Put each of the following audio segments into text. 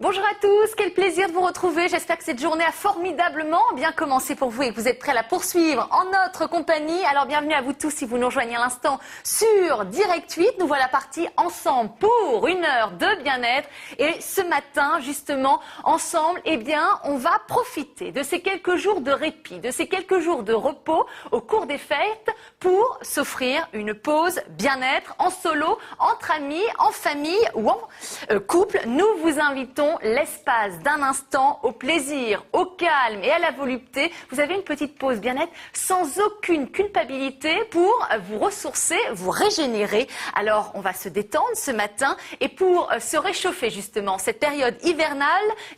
Bonjour à tous, quel plaisir de vous retrouver. J'espère que cette journée a formidablement bien commencé pour vous et que vous êtes prêts à la poursuivre en notre compagnie. Alors bienvenue à vous tous si vous nous rejoignez à l'instant sur Direct 8. Nous voilà partis ensemble pour une heure de bien-être. Et ce matin, justement, ensemble, on va profiter de ces quelques jours de répit, de ces quelques jours de repos au cours des fêtes pour s'offrir une pause bien-être en solo, entre amis, en famille ou en couple. Nous vous invitons l'espace d'un instant au plaisir, au calme et à la volupté. Vous avez une petite pause bien-être sans aucune culpabilité pour vous ressourcer, vous régénérer. Alors, on va se détendre ce matin et pour se réchauffer justement cette période hivernale,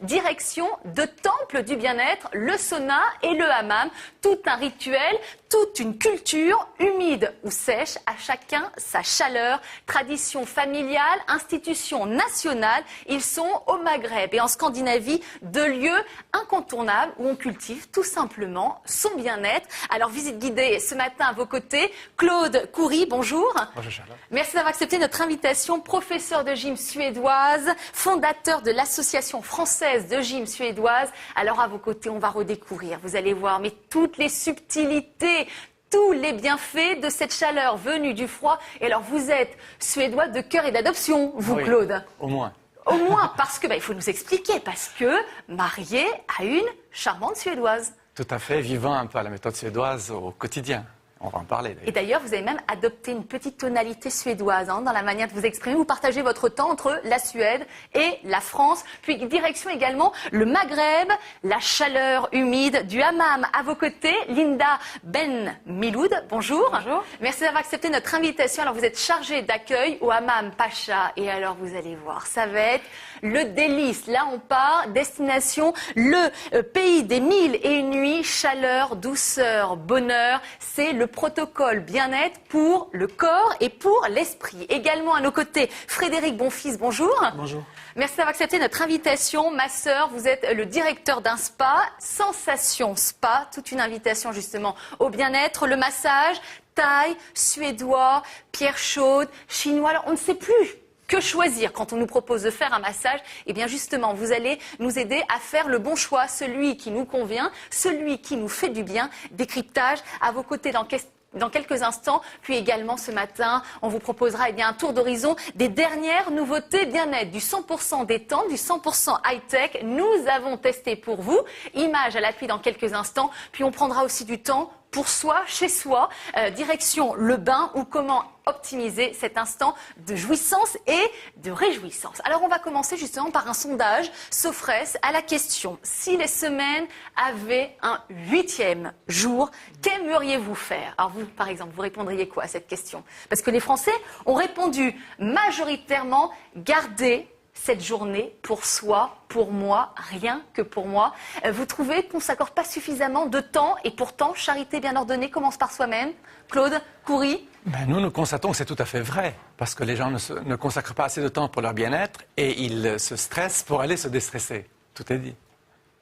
direction de temple du bien-être, le sauna et le hammam. Tout un rituel, toute une culture, humide ou sèche, à chacun sa chaleur, tradition familiale, institution nationale. Ils sont au Maghreb et en Scandinavie, deux lieux incontournables où on cultive tout simplement son bien-être. Alors, visite guidée ce matin à vos côtés, Claude Coury, bonjour. Bonjour Charlotte. Merci d'avoir accepté notre invitation, professeur de gym suédoise, fondateur de l'association française de gym suédoise. Alors, à vos côtés, on va redécouvrir, vous allez voir, mais toutes les subtilités, tous les bienfaits de cette chaleur venue du froid. Et alors, vous êtes suédois de cœur et d'adoption, vous, Oui, Claude. au moins. Au moins, parce que, il faut nous expliquer, parce que marié à une charmante suédoise. Tout à fait, vivant un peu à la méthode suédoise au quotidien. On va en parler d'ailleurs. Et d'ailleurs, vous avez même adopté une petite tonalité suédoise dans la manière de vous exprimer. Vous partagez votre temps entre la Suède et la France. Puis direction également le Maghreb, la chaleur humide du hammam. À vos côtés, Linda Ben Miloud. Bonjour. Bonjour. Merci d'avoir accepté notre invitation. Alors, vous êtes chargée d'accueil au hammam Pacha. Et alors, vous allez voir, ça va être le délice. Là, on part, destination, le pays des 1001 nuits. Chaleur, douceur, bonheur. C'est le protocole bien-être pour le corps et pour l'esprit. Également à nos côtés, Frédéric Bonfils, bonjour. Bonjour. Merci d'avoir accepté notre invitation. Ma sœur, vous êtes le directeur d'un spa, Sensation Spa, toute une invitation justement au bien-être, le massage, thaï, suédois, pierre chaude, chinois. Alors, on ne sait plus que choisir quand on nous propose de faire un massage. Eh bien justement, vous allez nous aider à faire le bon choix, celui qui nous convient, celui qui nous fait du bien. Décryptage à vos côtés dans quelques instants. Puis également ce matin, on vous proposera un tour d'horizon des dernières nouveautés bien-être, du 100% détente, du 100% high-tech. Nous avons testé pour vous. Images à l'appui dans quelques instants. Puis on prendra aussi du temps pour soi, chez soi, direction le bain ou comment optimiser cet instant de jouissance et de réjouissance. Alors on va commencer justement par un sondage Sofres à la question: si les semaines avaient un 8e jour, qu'aimeriez-vous faire? Alors vous, par exemple, vous répondriez quoi à cette question? Parce que les Français ont répondu majoritairement garder cette journée pour soi, pour moi, rien que pour moi. Vous trouvez qu'on ne s'accorde pas suffisamment de temps et pourtant, charité bien ordonnée commence par soi-même? Claude Coury? Nous constatons que c'est tout à fait vrai, parce que les gens ne consacrent pas assez de temps pour leur bien-être et ils se stressent pour aller se déstresser. Tout est dit.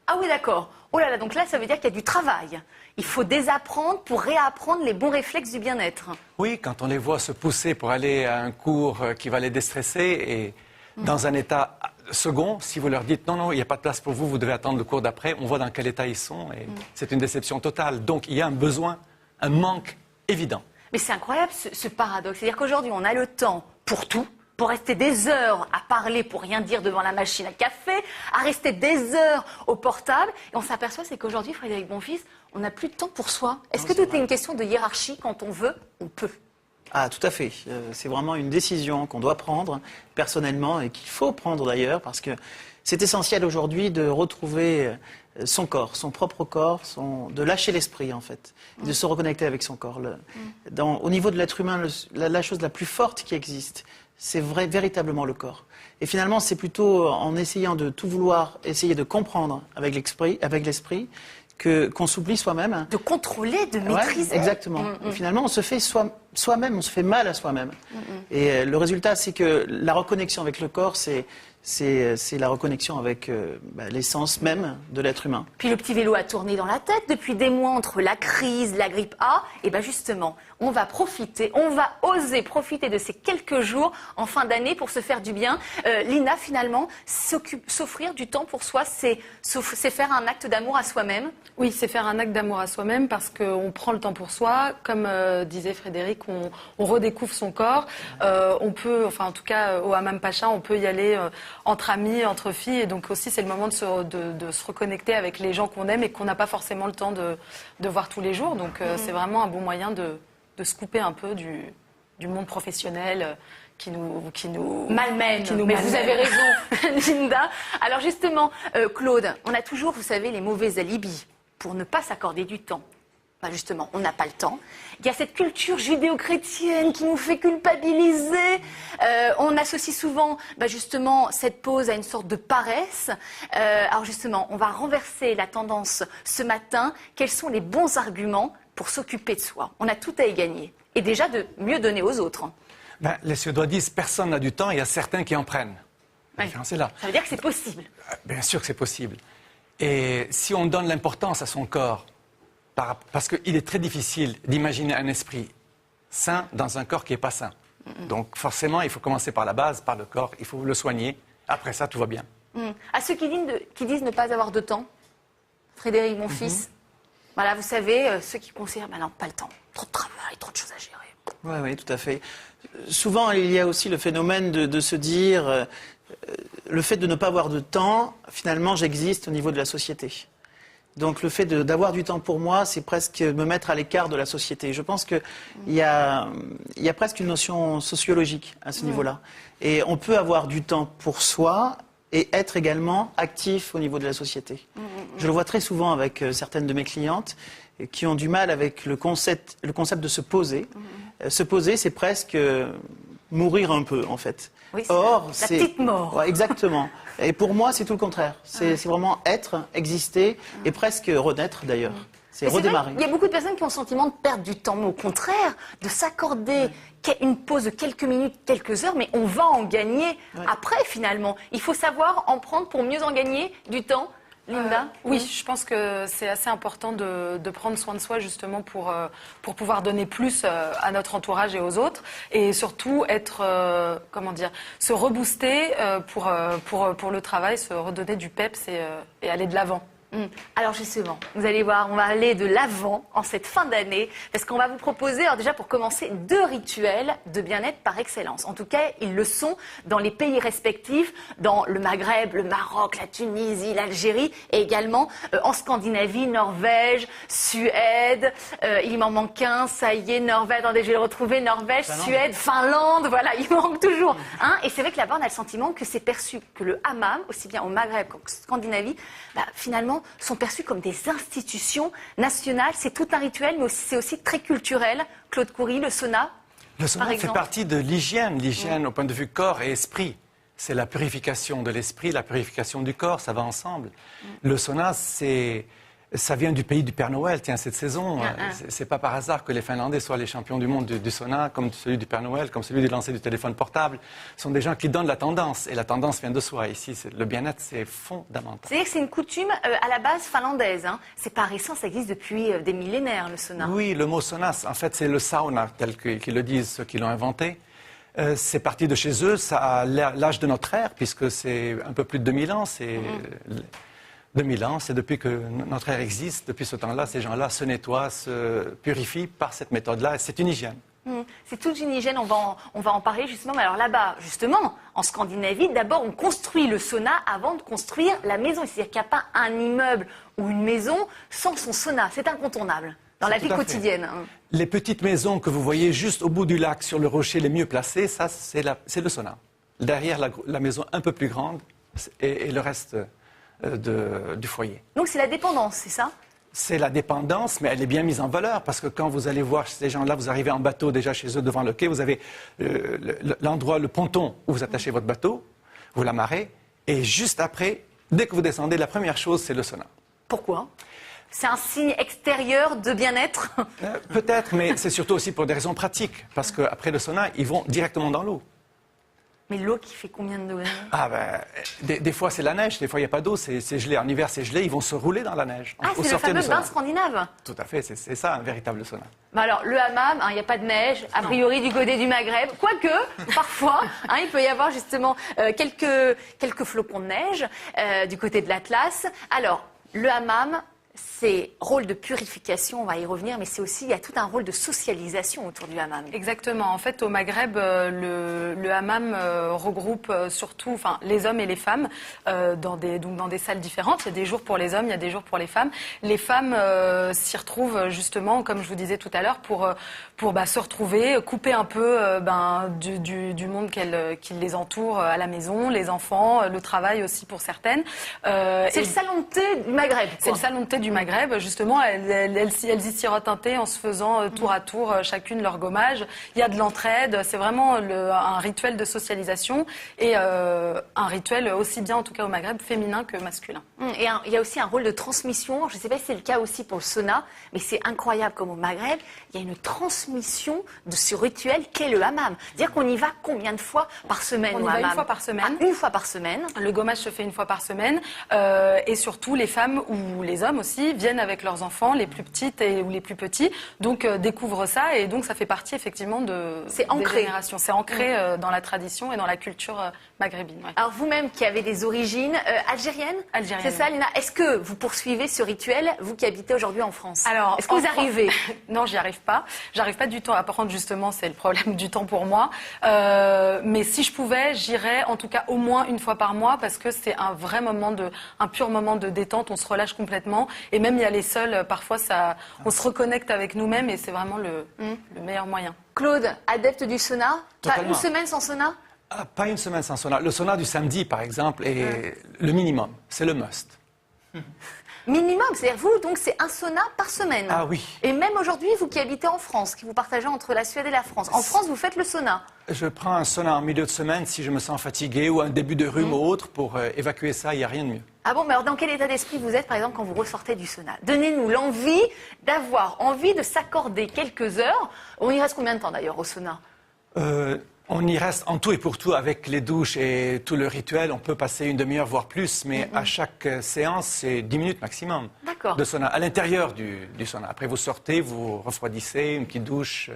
Ah oui, d'accord. Oh là là, donc là, ça veut dire qu'il y a du travail. Il faut désapprendre pour réapprendre les bons réflexes du bien-être. Oui, quand on les voit se pousser pour aller à un cours qui va les déstresser et dans un état second, si vous leur dites non, il n'y a pas de place pour vous, vous devez attendre le cours d'après, on voit dans quel état ils sont et c'est une déception totale. Donc il y a un besoin, un manque évident. Mais c'est incroyable ce paradoxe. C'est-à-dire qu'aujourd'hui, on a le temps pour tout, pour rester des heures à parler pour rien dire devant la machine à café, à rester des heures au portable. Et on s'aperçoit, c'est qu'aujourd'hui, Frédéric Bonfils, on n'a plus de temps pour soi. Est-ce que tout est une question de hiérarchie? Quand on veut, on peut. Ah, tout à fait. C'est vraiment une décision qu'on doit prendre personnellement et qu'il faut prendre d'ailleurs parce que c'est essentiel aujourd'hui de retrouver son corps, son propre corps, de lâcher l'esprit en fait, de se reconnecter avec son corps. Au niveau de l'être humain, la chose la plus forte qui existe, c'est véritablement le corps. Et finalement, c'est plutôt en essayant de tout vouloir, essayer de comprendre avec l'esprit, qu'on s'oublie soi-même. De contrôler, de maîtriser. Ouais, exactement. Et finalement, on se fait soi-même, on se fait mal à soi-même. Et le résultat, c'est que la reconnexion avec le corps, c'est la reconnexion avec l'essence même de l'être humain. Puis le petit vélo a tourné dans la tête depuis des mois entre la crise, la grippe A. Et bien justement, on va oser profiter de ces quelques jours en fin d'année pour se faire du bien. Linda, finalement, s'offrir du temps pour soi, c'est faire un acte d'amour à soi-même. Oui, c'est faire un acte d'amour à soi-même parce qu'on prend le temps pour soi. Comme disait Frédéric, on redécouvre son corps. On peut, enfin en tout cas au Hammam Pacha, on peut y aller entre amis, entre filles. Et donc aussi, c'est le moment de se reconnecter avec les gens qu'on aime et qu'on n'a pas forcément le temps de voir tous les jours. Donc c'est vraiment un bon moyen de se couper un peu du monde professionnel qui nous malmène. Mais vous avez raison, Linda. Alors justement, Claude, on a toujours, vous savez, les mauvais alibis pour ne pas s'accorder du temps. Ben justement, on n'a pas le temps. Il y a cette culture judéo-chrétienne qui nous fait culpabiliser. On associe souvent, justement, cette pause à une sorte de paresse. Alors justement, on va renverser la tendance ce matin. Quels sont les bons arguments pour s'occuper de soi? On a tout à y gagner. Et déjà de mieux donner aux autres. Les Suédois disent personne n'a du temps, il y a certains qui en prennent. La différence est là. Ça veut dire que c'est possible. Bien sûr que c'est possible. Et si on donne l'importance à son corps, parce qu'il est très difficile d'imaginer un esprit sain dans un corps qui n'est pas sain. Donc forcément, il faut commencer par la base, par le corps, il faut le soigner. Après ça, tout va bien. À ceux qui disent ne pas avoir de temps, Frédéric, mon fils, voilà, vous savez, ceux qui considèrent, non, pas le temps, trop de travail, trop de choses à gérer. Oui, tout à fait. Souvent, il y a aussi le phénomène de se dire, le fait de ne pas avoir de temps, finalement, j'existe au niveau de la société. Donc le fait d'avoir du temps pour moi, c'est presque me mettre à l'écart de la société. Je pense qu'il y a presque une notion sociologique à ce niveau-là. Et on peut avoir du temps pour soi et être également actif au niveau de la société. Je le vois très souvent avec certaines de mes clientes qui ont du mal avec le concept de se poser. Se poser, c'est presque mourir un peu, en fait. Oui, la petite mort. Ouais, exactement. Et pour moi, c'est tout le contraire. C'est vraiment être, exister et presque renaître, d'ailleurs. C'est redémarrer. Il y a beaucoup de personnes qui ont le sentiment de perdre du temps, mais au contraire, de s'accorder une pause de quelques minutes, quelques heures, mais on va en gagner après, finalement. Il faut savoir en prendre pour mieux en gagner du temps. Linda? Oui, je pense que c'est assez important de prendre soin de soi justement pour pouvoir donner plus à notre entourage et aux autres et surtout être, se rebooster pour le travail, se redonner du peps et aller de l'avant. Alors justement, vous allez voir, on va aller de l'avant en cette fin d'année parce qu'on va vous proposer, alors déjà pour commencer, 2 rituels de bien-être par excellence. En tout cas, ils le sont dans les pays respectifs, dans le Maghreb, le Maroc, la Tunisie, l'Algérie et également en Scandinavie, Norvège, Suède, il m'en manque un, ça y est, Norvège, attendez, je vais le retrouver, Norvège, Suède, Finlande, voilà, il manque toujours. Et c'est vrai que là-bas, on a le sentiment que c'est perçu que le hammam, aussi bien au Maghreb qu'en Scandinavie, finalement, sont perçus comme des institutions nationales. C'est tout un rituel, mais c'est aussi très culturel. Claude Coury, le sauna, le sauna fait partie de l'hygiène. L'hygiène au point de vue corps et esprit. C'est la purification de l'esprit, la purification du corps, ça va ensemble. Le sauna, ça vient du pays du Père Noël, tiens, cette saison. C'est pas par hasard que les Finlandais soient les champions du monde du sauna, comme celui du Père Noël, comme celui du lancer du téléphone portable. Ce sont des gens qui donnent la tendance, et la tendance vient de soi. Ici, le bien-être, c'est fondamental. C'est-à-dire que c'est une coutume à la base finlandaise. C'est pas récent, ça existe depuis des millénaires, le sauna. Oui, le mot sauna, en fait, c'est le sauna, tel qu'ils le disent ceux qui l'ont inventé. C'est parti de chez eux, ça a l'âge de notre ère, puisque c'est un peu plus de 2000 ans. 2000 ans, c'est depuis que notre ère existe. Depuis ce temps-là, ces gens-là se nettoient, se purifient par cette méthode-là. C'est une hygiène. C'est toute une hygiène, on va en parler justement. Mais alors là-bas, justement, en Scandinavie, d'abord on construit le sauna avant de construire la maison. C'est-à-dire qu'il n'y a pas un immeuble ou une maison sans son sauna. C'est incontournable dans la vie quotidienne. Les petites maisons que vous voyez juste au bout du lac, sur le rocher les mieux placées, ça c'est le sauna. Derrière la maison un peu plus grande et le reste du foyer. Donc c'est la dépendance, c'est ça? C'est la dépendance, mais elle est bien mise en valeur, parce que quand vous allez voir ces gens-là, vous arrivez en bateau déjà chez eux devant le quai, vous avez l'endroit, le ponton où vous attachez votre bateau, vous l'amarrez, et juste après, dès que vous descendez, la première chose, c'est le sauna. Pourquoi? c'est un signe extérieur de bien-être? Peut-être, mais c'est surtout aussi pour des raisons pratiques. Parce qu'après le sauna, ils vont directement dans l'eau. Mais l'eau qui fait combien de degrés? Ah ben, des fois c'est la neige, des fois il n'y a pas d'eau, c'est gelé. En hiver c'est gelé, ils vont se rouler dans la neige. Ah, c'est le fameux bain scandinave. Tout à fait, c'est ça un véritable sauna. Bah alors, le hammam, il n'y a pas de neige, a priori du côté du Maghreb. Quoique, parfois, il peut y avoir justement quelques flocons de neige du côté de l'Atlas. Alors, le hammam, c'est rôle de purification, on va y revenir, mais c'est aussi, il y a tout un rôle de socialisation autour du hammam. Exactement. En fait, au Maghreb, le hammam regroupe surtout, enfin, les hommes et les femmes dans des salles différentes. Il y a des jours pour les hommes, il y a des jours pour les femmes. Les femmes s'y retrouvent justement, comme je vous disais tout à l'heure, pour se retrouver, couper un peu du monde qui les entoure à la maison, les enfants, le travail aussi pour certaines. C'est le salon de thé du Maghreb. C'est le salon de thé du Maghreb. Justement, elles y sirotent un thé en se faisant tour à tour chacune leur gommage. Il y a de l'entraide. C'est vraiment un rituel de socialisation et un rituel aussi bien, en tout cas au Maghreb, féminin que masculin. Et il y a aussi un rôle de transmission. Je ne sais pas si c'est le cas aussi pour le sauna, mais c'est incroyable comme au Maghreb, il y a une transmission de ce rituel qu'est le hammam. C'est-à-dire qu'on y va combien de fois par semaine On au y va hammam? une fois par semaine. Ah, une fois par semaine. Le gommage se fait une fois par semaine et surtout les femmes ou les hommes aussi viennent avec leurs enfants, les plus petites ou les plus petits, donc découvrent ça et donc ça fait partie effectivement c'est ancré. Des générations. C'est ancré dans la tradition et dans la culture maghrébine. Ouais. Alors vous-même qui avez des origines algériennes, Algérienne. c'est ça Lina? Est-ce que vous poursuivez ce rituel, vous qui habitez aujourd'hui en France? Alors, est-ce que vous arrivez? Non, j'y arrive pas. J'arrive pas du tout à apprendre justement, c'est le problème du temps pour moi. Mais si je pouvais, j'irais en tout cas au moins une fois par mois parce que c'est un vrai un pur moment de détente. On se relâche complètement et même y aller seul, parfois on se reconnecte avec nous-mêmes et c'est vraiment le meilleur moyen. Claude, adepte du sauna? Pas Totalement. une semaine sans sauna? Pas une semaine sans sauna. Le sauna du samedi, par exemple, est le minimum. C'est le must. Minimum, c'est-à-dire vous, donc c'est un sauna par semaine. Ah oui. Et même aujourd'hui, vous qui habitez en France, qui vous partagez entre la Suède et la France, en France, vous faites le sauna? Je prends un sauna en milieu de semaine si je me sens fatigué ou un début de rhume ou autre pour évacuer ça, il n'y a rien de mieux. Ah bon, mais alors dans quel état d'esprit vous êtes, par exemple, quand vous ressortez du sauna? Donnez-nous l'envie d'avoir envie de s'accorder quelques heures. On y reste combien de temps d'ailleurs au sauna? On y reste en tout et pour tout avec les douches et tout le rituel. On peut passer une demi-heure, voire plus, mais à chaque séance, c'est 10 minutes maximum D'accord. de sauna, à l'intérieur du sauna. Après, vous sortez, vous refroidissez, une petite douche,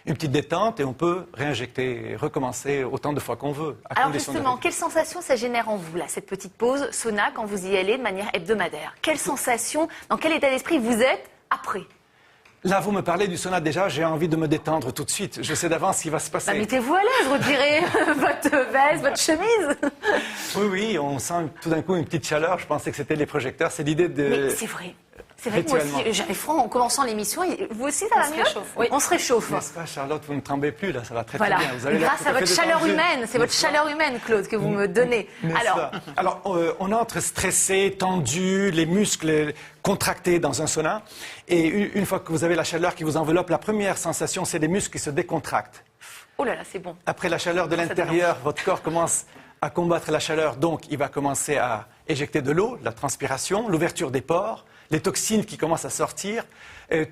une petite détente, et on peut réinjecter et recommencer autant de fois qu'on veut. Alors justement, quelle sensation ça génère en vous, là, cette petite pause sauna, quand vous y allez de manière hebdomadaire? Quelle sensation, dans quel état d'esprit vous êtes après? Là, vous me parlez du sauna déjà, j'ai envie de me détendre tout de suite. Je sais d'avance ce qui va se passer. Bah, mettez-vous à l'aise, retirez votre veste, votre chemise. Oui, on sent tout d'un coup une petite chaleur. Je pensais que c'était les projecteurs. C'est l'idée de... Mais c'est vrai. C'est vrai que moi aussi, j'arrive froid en commençant l'émission. Vous aussi, ça va mieux? Oui. On se réchauffe. N'est-ce pas, Charlotte, vous ne tremblez plus, là, ça va très Voilà. bien. Vous avez l'air Grâce tout à fait votre chaleur détendu. humaine, c'est votre chaleur humaine, Claude, que vous me donnez. Alors, on entre stressé, tendu, les muscles contractés dans un sauna. Et une fois que vous avez la chaleur qui vous enveloppe, la première sensation, c'est les muscles qui se décontractent. Oh là là, c'est bon. Après la chaleur de l'intérieur, votre corps commence à combattre la chaleur, donc il va commencer à éjecter de l'eau, de la transpiration, l'ouverture des pores, les toxines qui commencent à sortir,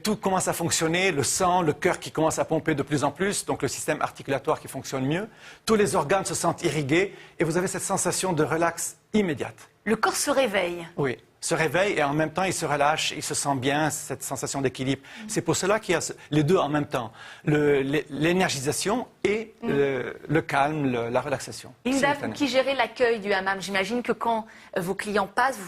tout commence à fonctionner, le sang, le cœur qui commence à pomper de plus en plus, donc le système articulatoire qui fonctionne mieux, tous les organes se sentent irrigués et vous avez cette sensation de relax immédiate. Le corps se réveille. Oui, se réveille et en même temps il se relâche, il se sent bien, cette sensation d'équilibre. C'est pour cela qu'il y a les deux en même temps, l'énergisation et le calme, la relaxation. Linda, vous qui gérez l'accueil du hammam, j'imagine que quand vos clients passent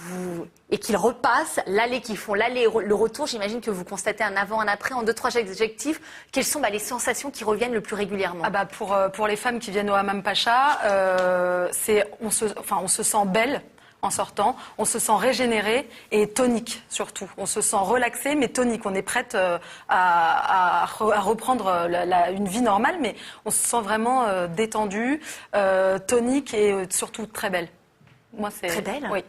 et qu'ils repassent, qu'ils font l'aller et le retour, j'imagine que vous constatez un avant, un après, en 2-3 adjectifs. Quelles sont les sensations qui reviennent le plus régulièrement? Pour les femmes qui viennent au hammam Pacha, on se sent belle en sortant, on se sent régénéré et tonique surtout. On se sent relaxé mais tonique. On est prête à reprendre une vie normale, mais on se sent vraiment détendu, tonique et surtout très belle. Moi, c'est très belle. Oui.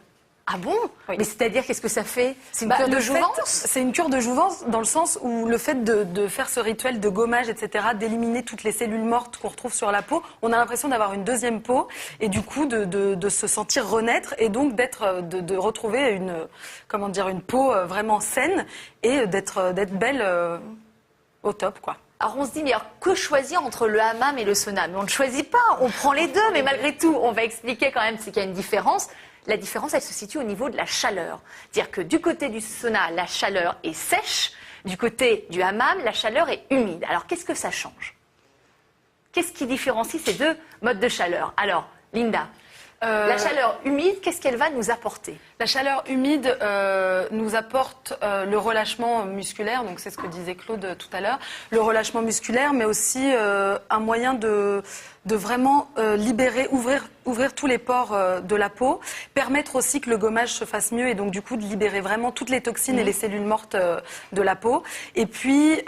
Ah bon? Oui. Mais c'est-à-dire, qu'est-ce que ça fait? C'est une cure de jouvence? C'est une cure de jouvence dans le sens où le fait de faire ce rituel de gommage, etc., d'éliminer toutes les cellules mortes qu'on retrouve sur la peau, on a l'impression d'avoir une deuxième peau et du coup de se sentir renaître et donc de retrouver une peau vraiment saine et d'être belle au top, quoi. Alors on se dit, mais alors que choisir entre le hammam et le sauna? Mais on ne choisit pas, on prend les deux, mais malgré tout, on va expliquer quand même qu'il y a une différence. La différence, elle se situe au niveau de la chaleur. C'est-à-dire que du côté du sauna, la chaleur est sèche, du côté du hammam, la chaleur est humide. Alors qu'est-ce que ça change? Qu'est-ce qui différencie ces deux modes de chaleur? Alors, Linda, la chaleur humide, qu'est-ce qu'elle va nous apporter? La chaleur humide nous apporte le relâchement musculaire, donc c'est ce que disait Claude tout à l'heure, le relâchement musculaire, mais aussi un moyen de vraiment libérer, ouvrir tous les pores de la peau, permettre aussi que le gommage se fasse mieux et donc du coup de libérer vraiment toutes les toxines et les cellules mortes de la peau. Et puis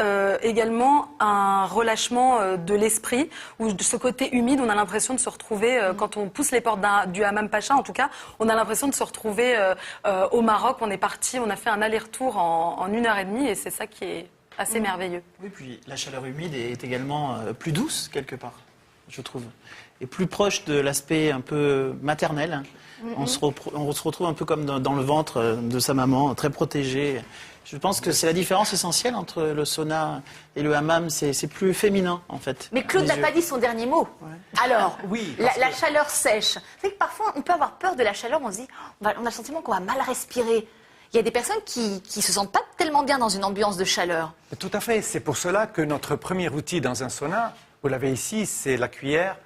également un relâchement de l'esprit, où de ce côté humide, on a l'impression de se retrouver, quand on pousse les portes du Hammam Pacha en tout cas, on a l'impression de se retrouver au Maroc. On est parti, on a fait un aller-retour en 1h30 et c'est ça qui est assez merveilleux. Oui, puis la chaleur humide est également plus douce quelque part, je trouve, et plus proche de l'aspect un peu maternel. On se retrouve un peu comme dans le ventre de sa maman, très protégé. Je pense que c'est la différence essentielle entre le sauna et le hammam, c'est plus féminin en fait. Mais Claude n'a pas dit son dernier mot. Ouais. Alors, oui, la chaleur sèche. C'est que parfois on peut avoir peur de la chaleur, on se dit, on a le sentiment qu'on va mal respirer. Il y a des personnes qui se sentent pas tellement bien dans une ambiance de chaleur. Tout à fait. C'est pour cela que notre premier outil dans un sauna, vous l'avez ici, c'est la cuillère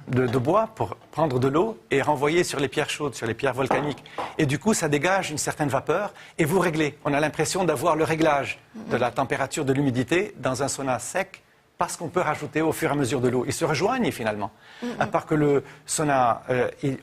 de bois pour prendre de l'eau et renvoyer sur les pierres chaudes, sur les pierres volcaniques. Et du coup, ça dégage une certaine vapeur et vous réglez. On a l'impression d'avoir le réglage de la température, de l'humidité dans un sauna sec parce qu'on peut rajouter au fur et à mesure de l'eau. Ils se rejoignent finalement. À part que le sauna,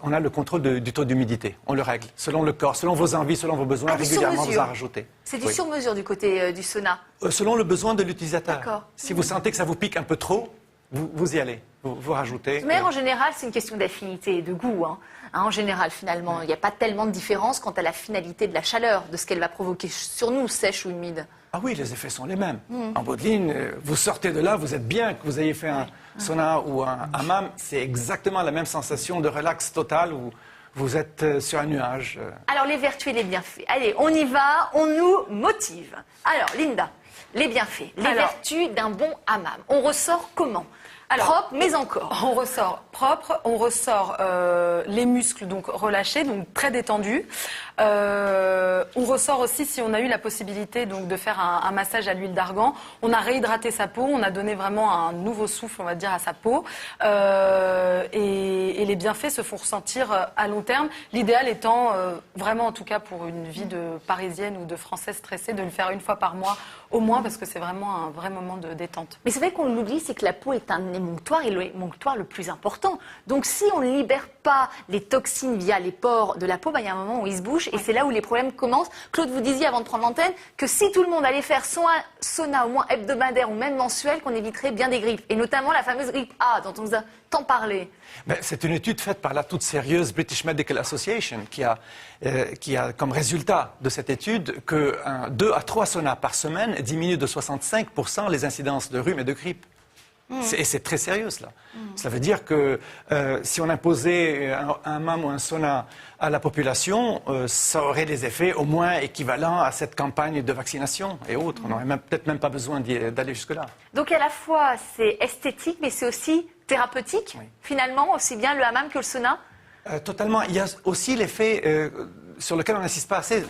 on a le contrôle du taux d'humidité. On le règle selon le corps, selon vos envies, selon vos besoins. Régulièrement, vous en rajoutez. C'est du sur-mesure du côté du sauna. Selon le besoin de l'utilisateur. D'accord. Si vous sentez que ça vous pique un peu trop, vous y allez, vous rajoutez. Mais en général, c'est une question d'affinité et de goût. En général, finalement, il n'y a pas tellement de différence quant à la finalité de la chaleur, de ce qu'elle va provoquer sur nous, sèche ou humide. Ah oui, les effets sont les mêmes. En bout de ligne, vous sortez de là, vous êtes bien, que vous ayez fait un sauna ou un hammam, c'est exactement la même sensation de relax total où vous êtes sur un nuage. Alors, les vertus et les bienfaits. Allez, on y va, on nous motive. Alors, Linda, les bienfaits, les vertus d'un bon hammam. On ressort comment? Propre, mais encore. On ressort propre, on ressort les muscles donc relâchés, donc très détendus. On ressort aussi si on a eu la possibilité donc de faire un massage à l'huile d'argan. On a réhydraté sa peau, on a donné vraiment un nouveau souffle, on va dire, à sa peau. Et les bienfaits se font ressentir à long terme. L'idéal étant vraiment, en tout cas pour une vie de parisienne ou de française stressée, de le faire une fois par mois au moins, parce que c'est vraiment un vrai moment de détente. Mais c'est vrai qu'on l'oublie, c'est que la peau est un émonctoire et l'émonctoire le plus important. Donc si on ne libère pas les toxines via les pores de la peau, il y a un moment où il se bouge et c'est là où les problèmes commencent. Claude, vous disiez avant de prendre l'antenne que si tout le monde allait faire soit un sauna au moins hebdomadaire ou même mensuel, qu'on éviterait bien des grippes. Et notamment la fameuse grippe A dont on nous a tant parlé. C'est une étude faite par la toute sérieuse British Medical Association qui a comme résultat de cette étude que 2 à 3 saunas par semaine diminuent de 65% les incidences de rhume et de grippe. Et c'est très sérieux, cela. Ça veut dire que si on imposait un hammam ou un sauna à la population, ça aurait des effets au moins équivalents à cette campagne de vaccination et autres. On n'aurait peut-être même pas besoin d'aller jusque-là. Donc à la fois, c'est esthétique, mais c'est aussi thérapeutique, finalement, aussi bien le hammam que le sauna. Totalement. Il y a aussi l'effet sur lequel on n'insiste pas assez,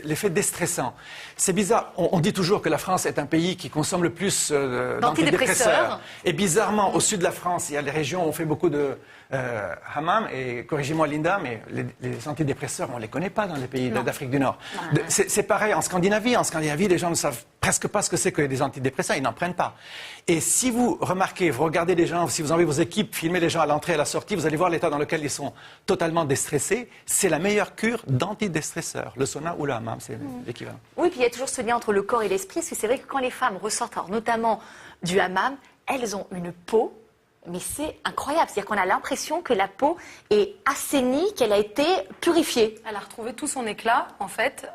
l'effet déstressant. C'est bizarre. On dit toujours que la France est un pays qui consomme le plus d'antidépresseurs. Et bizarrement, au sud de la France, il y a des régions où on fait beaucoup de hammam. Et corrigez-moi, Linda, mais les antidépresseurs, on ne les connaît pas dans les pays d'Afrique du Nord. C'est pareil en Scandinavie. En Scandinavie, les gens ne savent presque pas ce que c'est que des antidépresseurs. Ils n'en prennent pas. Et si vous remarquez, vous regardez les gens, si vous envoyez vos équipes, filmez les gens à l'entrée et à la sortie, vous allez voir l'état dans lequel ils sont totalement déstressés. C'est la meilleure cure d'antidéstresseurs. Le sauna ou le hammam, c'est l'équivalent. Oui, puis il y a toujours ce lien entre le corps et l'esprit, parce que c'est vrai que quand les femmes ressortent, alors notamment du hammam, elles ont une peau, mais c'est incroyable. C'est-à-dire qu'on a l'impression que la peau est assainie, qu'elle a été purifiée. Elle a retrouvé tout son éclat, en fait,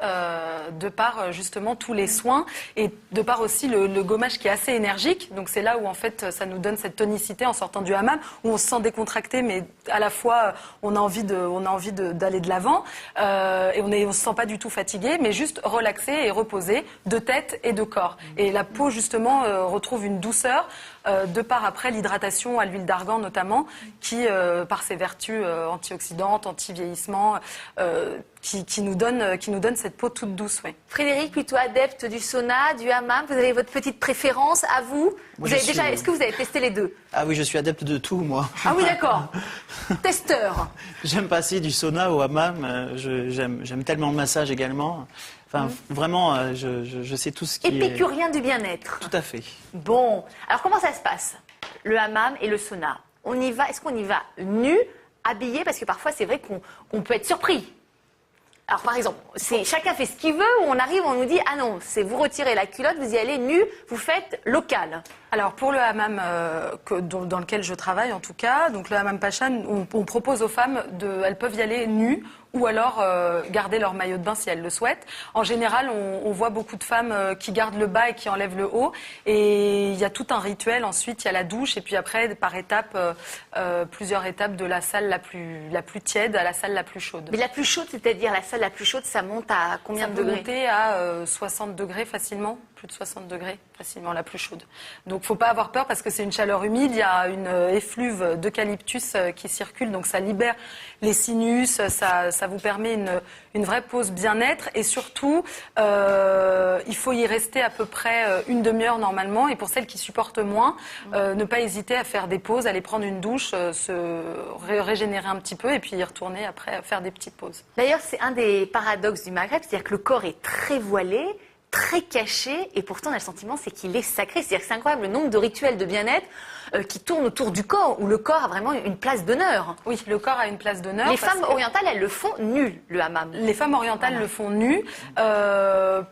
de par justement tous les soins et de par aussi le gommage qui est assez énergique. Donc c'est là où en fait ça nous donne cette tonicité en sortant du hammam, où on se sent décontracté, mais à la fois on a envie d'aller de l'avant et on se sent pas du tout fatigué, mais juste relaxé et reposé de tête et de corps. Et la peau justement retrouve une douceur. De par après l'hydratation à l'huile d'argan notamment, qui par ses vertus antioxydantes, anti-vieillissement, qui nous donne cette peau toute douce. Oui. Frédéric, plutôt adepte du sauna, du hammam, vous avez votre petite préférence à vous, Est-ce que vous avez testé les deux? Ah oui, je suis adepte de tout, moi. Ah oui, d'accord. Testeur. J'aime passer du sauna au hammam, j'aime tellement le massage également. Enfin, vraiment, je sais tout ce qui est... Épicurien du bien-être. Tout à fait. Bon, alors comment ça se passe? Le hammam et le sauna. On y va, est-ce qu'on y va nu, habillé? Parce que parfois, c'est vrai qu'on peut être surpris. Alors, par exemple, chacun fait ce qu'il veut, ou on arrive, on nous dit, ah non, c'est vous retirez la culotte, vous y allez nu, vous faites local. Alors, pour le hammam dans lequel je travaille, en tout cas, donc le hammam Pacha, on propose aux femmes, elles peuvent y aller nues, ou alors garder leur maillot de bain si elles le souhaitent. En général, on voit beaucoup de femmes qui gardent le bas et qui enlèvent le haut. Et il y a tout un rituel. Ensuite, il y a la douche. Et puis après, par étapes, plusieurs étapes de la salle la plus tiède à la salle la plus chaude. Mais la plus chaude, c'est-à-dire la salle la plus chaude, ça monte à combien de degrés? Ça peut monter à 60 degrés facilement. Plus de 60 degrés, facilement, la plus chaude. Donc, faut pas avoir peur parce que c'est une chaleur humide. Il y a une effluve d'eucalyptus qui circule. Donc, ça libère les sinus. Ça vous permet une vraie pause bien-être. Et surtout, il faut y rester à peu près une demi-heure normalement. Et pour celles qui supportent moins, ne pas hésiter à faire des pauses, aller prendre une douche, se régénérer un petit peu et puis y retourner après, faire des petites pauses. D'ailleurs, c'est un des paradoxes du Maghreb. C'est-à-dire que le corps est très voilé, très caché, et pourtant on a le sentiment c'est qu'il est sacré. C'est-à-dire que c'est incroyable le nombre de rituels de bien-être qui tournent autour du corps, où le corps a vraiment une place d'honneur. Oui, le corps a une place d'honneur. Les femmes orientales, elles le font nu, le hammam. Les femmes orientales le font nu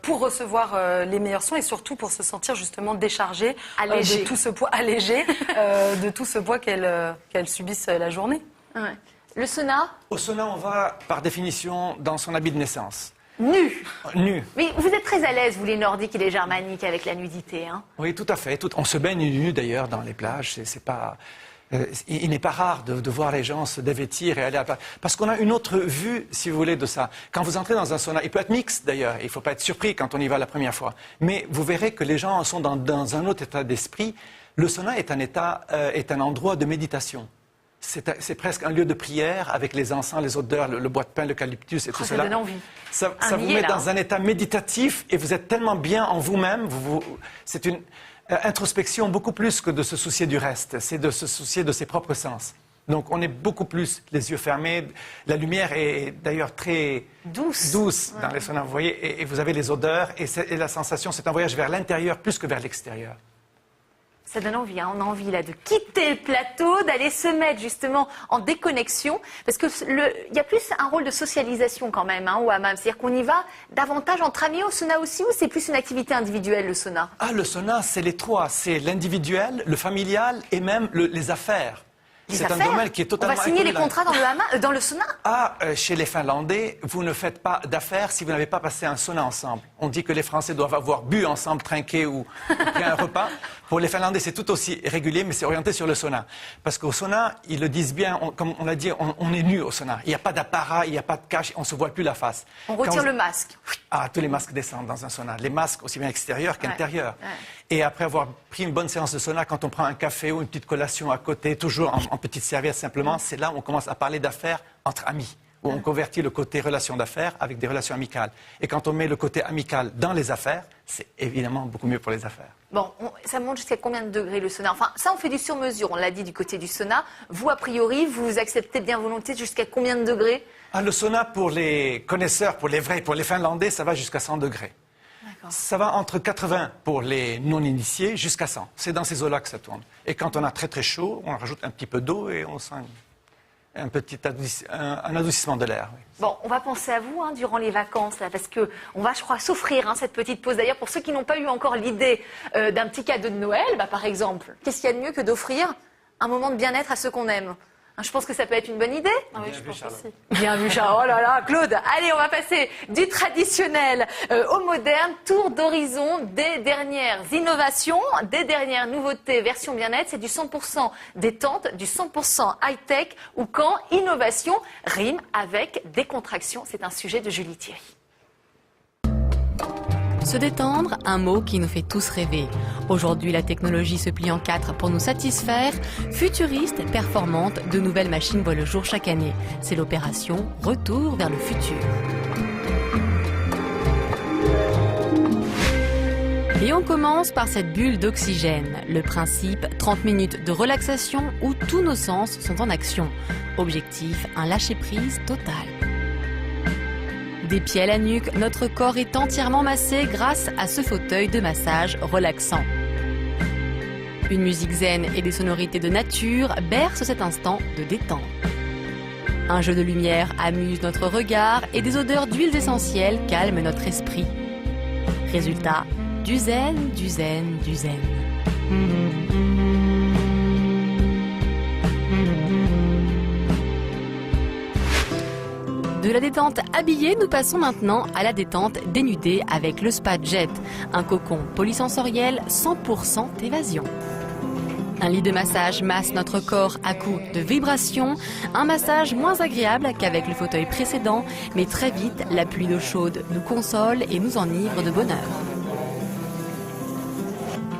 pour recevoir les meilleurs soins et surtout pour se sentir justement déchargées de tout ce poids, allégées de tout ce poids qu'elles subissent la journée. Ouais. Le sauna? Au sauna, on va par définition dans son habit de naissance. Nu. Nu. Mais vous êtes très à l'aise, vous les nordiques et les germaniques, avec la nudité, hein? Oui, tout à fait. On se baigne nu d'ailleurs dans les plages. C'est pas, il n'est pas rare de voir les gens se dévêtir et aller à la plage. Parce qu'on a une autre vue, si vous voulez, de ça. Quand vous entrez dans un sauna, il peut être mixte d'ailleurs. Il ne faut pas être surpris quand on y va la première fois. Mais vous verrez que les gens sont dans un autre état d'esprit. Le sauna est un endroit de méditation. C'est presque un lieu de prière avec les encens, les odeurs, le bois de pin, l'eucalyptus et tout cela. Ça donne envie. Ça vous met dans un état méditatif et vous êtes tellement bien en vous-même. C'est une introspection beaucoup plus que de se soucier du reste. C'est de se soucier de ses propres sens. Donc on est beaucoup plus les yeux fermés. La lumière est d'ailleurs très douce dans les saunas. Vous voyez, et vous avez les odeurs et la sensation. C'est un voyage vers l'intérieur plus que vers l'extérieur. Ça donne envie, hein. On a envie là de quitter le plateau, d'aller se mettre justement en déconnexion, parce que il y a plus un rôle de socialisation quand même, hein, au hammam. C'est-à-dire qu'on y va davantage entre amis au sauna aussi, ou c'est plus une activité individuelle le sauna? Ah, le sauna, c'est les trois, c'est l'individuel, le familial et même les affaires. C'est un domaine qui est totalement... On va signer les contrats dans le sauna? Chez les Finlandais, vous ne faites pas d'affaires si vous n'avez pas passé un sauna ensemble. On dit que les Français doivent avoir bu ensemble, trinqué ou pris un repas. Pour les Finlandais, c'est tout aussi régulier, mais c'est orienté sur le sauna. Parce qu'au sauna, ils le disent bien, comme on l'a dit, on est nu au sauna. Il n'y a pas d'apparat, il n'y a pas de cache, on ne se voit plus la face. On retire le masque. Tous les masques descendent dans un sauna. Les masques aussi bien extérieurs qu'intérieurs. Ouais. Et après avoir pris une bonne séance de sauna, quand on prend un café ou une petite collation à côté, toujours en petite serviette simplement, c'est là où on commence à parler d'affaires entre amis, où on convertit le côté relation d'affaires avec des relations amicales. Et quand on met le côté amical dans les affaires, c'est évidemment beaucoup mieux pour les affaires. Bon, ça monte jusqu'à combien de degrés le sauna? Enfin, ça on fait du sur-mesure, on l'a dit du côté du sauna. Vous, a priori, vous acceptez bien volontiers jusqu'à combien de degrés? Le sauna, pour les connaisseurs, pour les vrais, pour les Finlandais, ça va jusqu'à 100 degrés. Ça va entre 80 pour les non-initiés jusqu'à 100. C'est dans ces eaux-là que ça tourne. Et quand on a très très chaud, on rajoute un petit peu d'eau et on sent un adoucissement de l'air. Oui. Bon, on va penser à vous durant les vacances, là, parce qu'on va, je crois, s'offrir cette petite pause. D'ailleurs, pour ceux qui n'ont pas eu encore l'idée d'un petit cadeau de Noël, par exemple, qu'est-ce qu'il y a de mieux que d'offrir un moment de bien-être à ceux qu'on aime. Je pense que ça peut être une bonne idée. Ah oui, je pense aussi. Bien vu, Charles. Oh là là, Claude. Allez, on va passer du traditionnel au moderne. Tour d'horizon des dernières innovations, des dernières nouveautés version bien-être. C'est du 100% détente, du 100% high-tech ou quand innovation rime avec décontraction. C'est un sujet de Julie Thierry. Se détendre, un mot qui nous fait tous rêver. Aujourd'hui, la technologie se plie en quatre pour nous satisfaire. Futuriste, performante, de nouvelles machines voient le jour chaque année. C'est l'opération Retour vers le futur. Et on commence par cette bulle d'oxygène. Le principe, 30 minutes de relaxation où tous nos sens sont en action. Objectif, un lâcher-prise total. Des pieds à la nuque, notre corps est entièrement massé grâce à ce fauteuil de massage relaxant. Une musique zen et des sonorités de nature bercent cet instant de détente. Un jeu de lumière amuse notre regard et des odeurs d'huiles essentielles calment notre esprit. Résultat, du zen, du zen, du zen. De la détente habillée, nous passons maintenant à la détente dénudée avec le Spa Jet, un cocon polysensoriel 100% évasion. Un lit de massage masse notre corps à coups de vibrations, un massage moins agréable qu'avec le fauteuil précédent, mais très vite, la pluie d'eau chaude nous console et nous enivre de bonheur.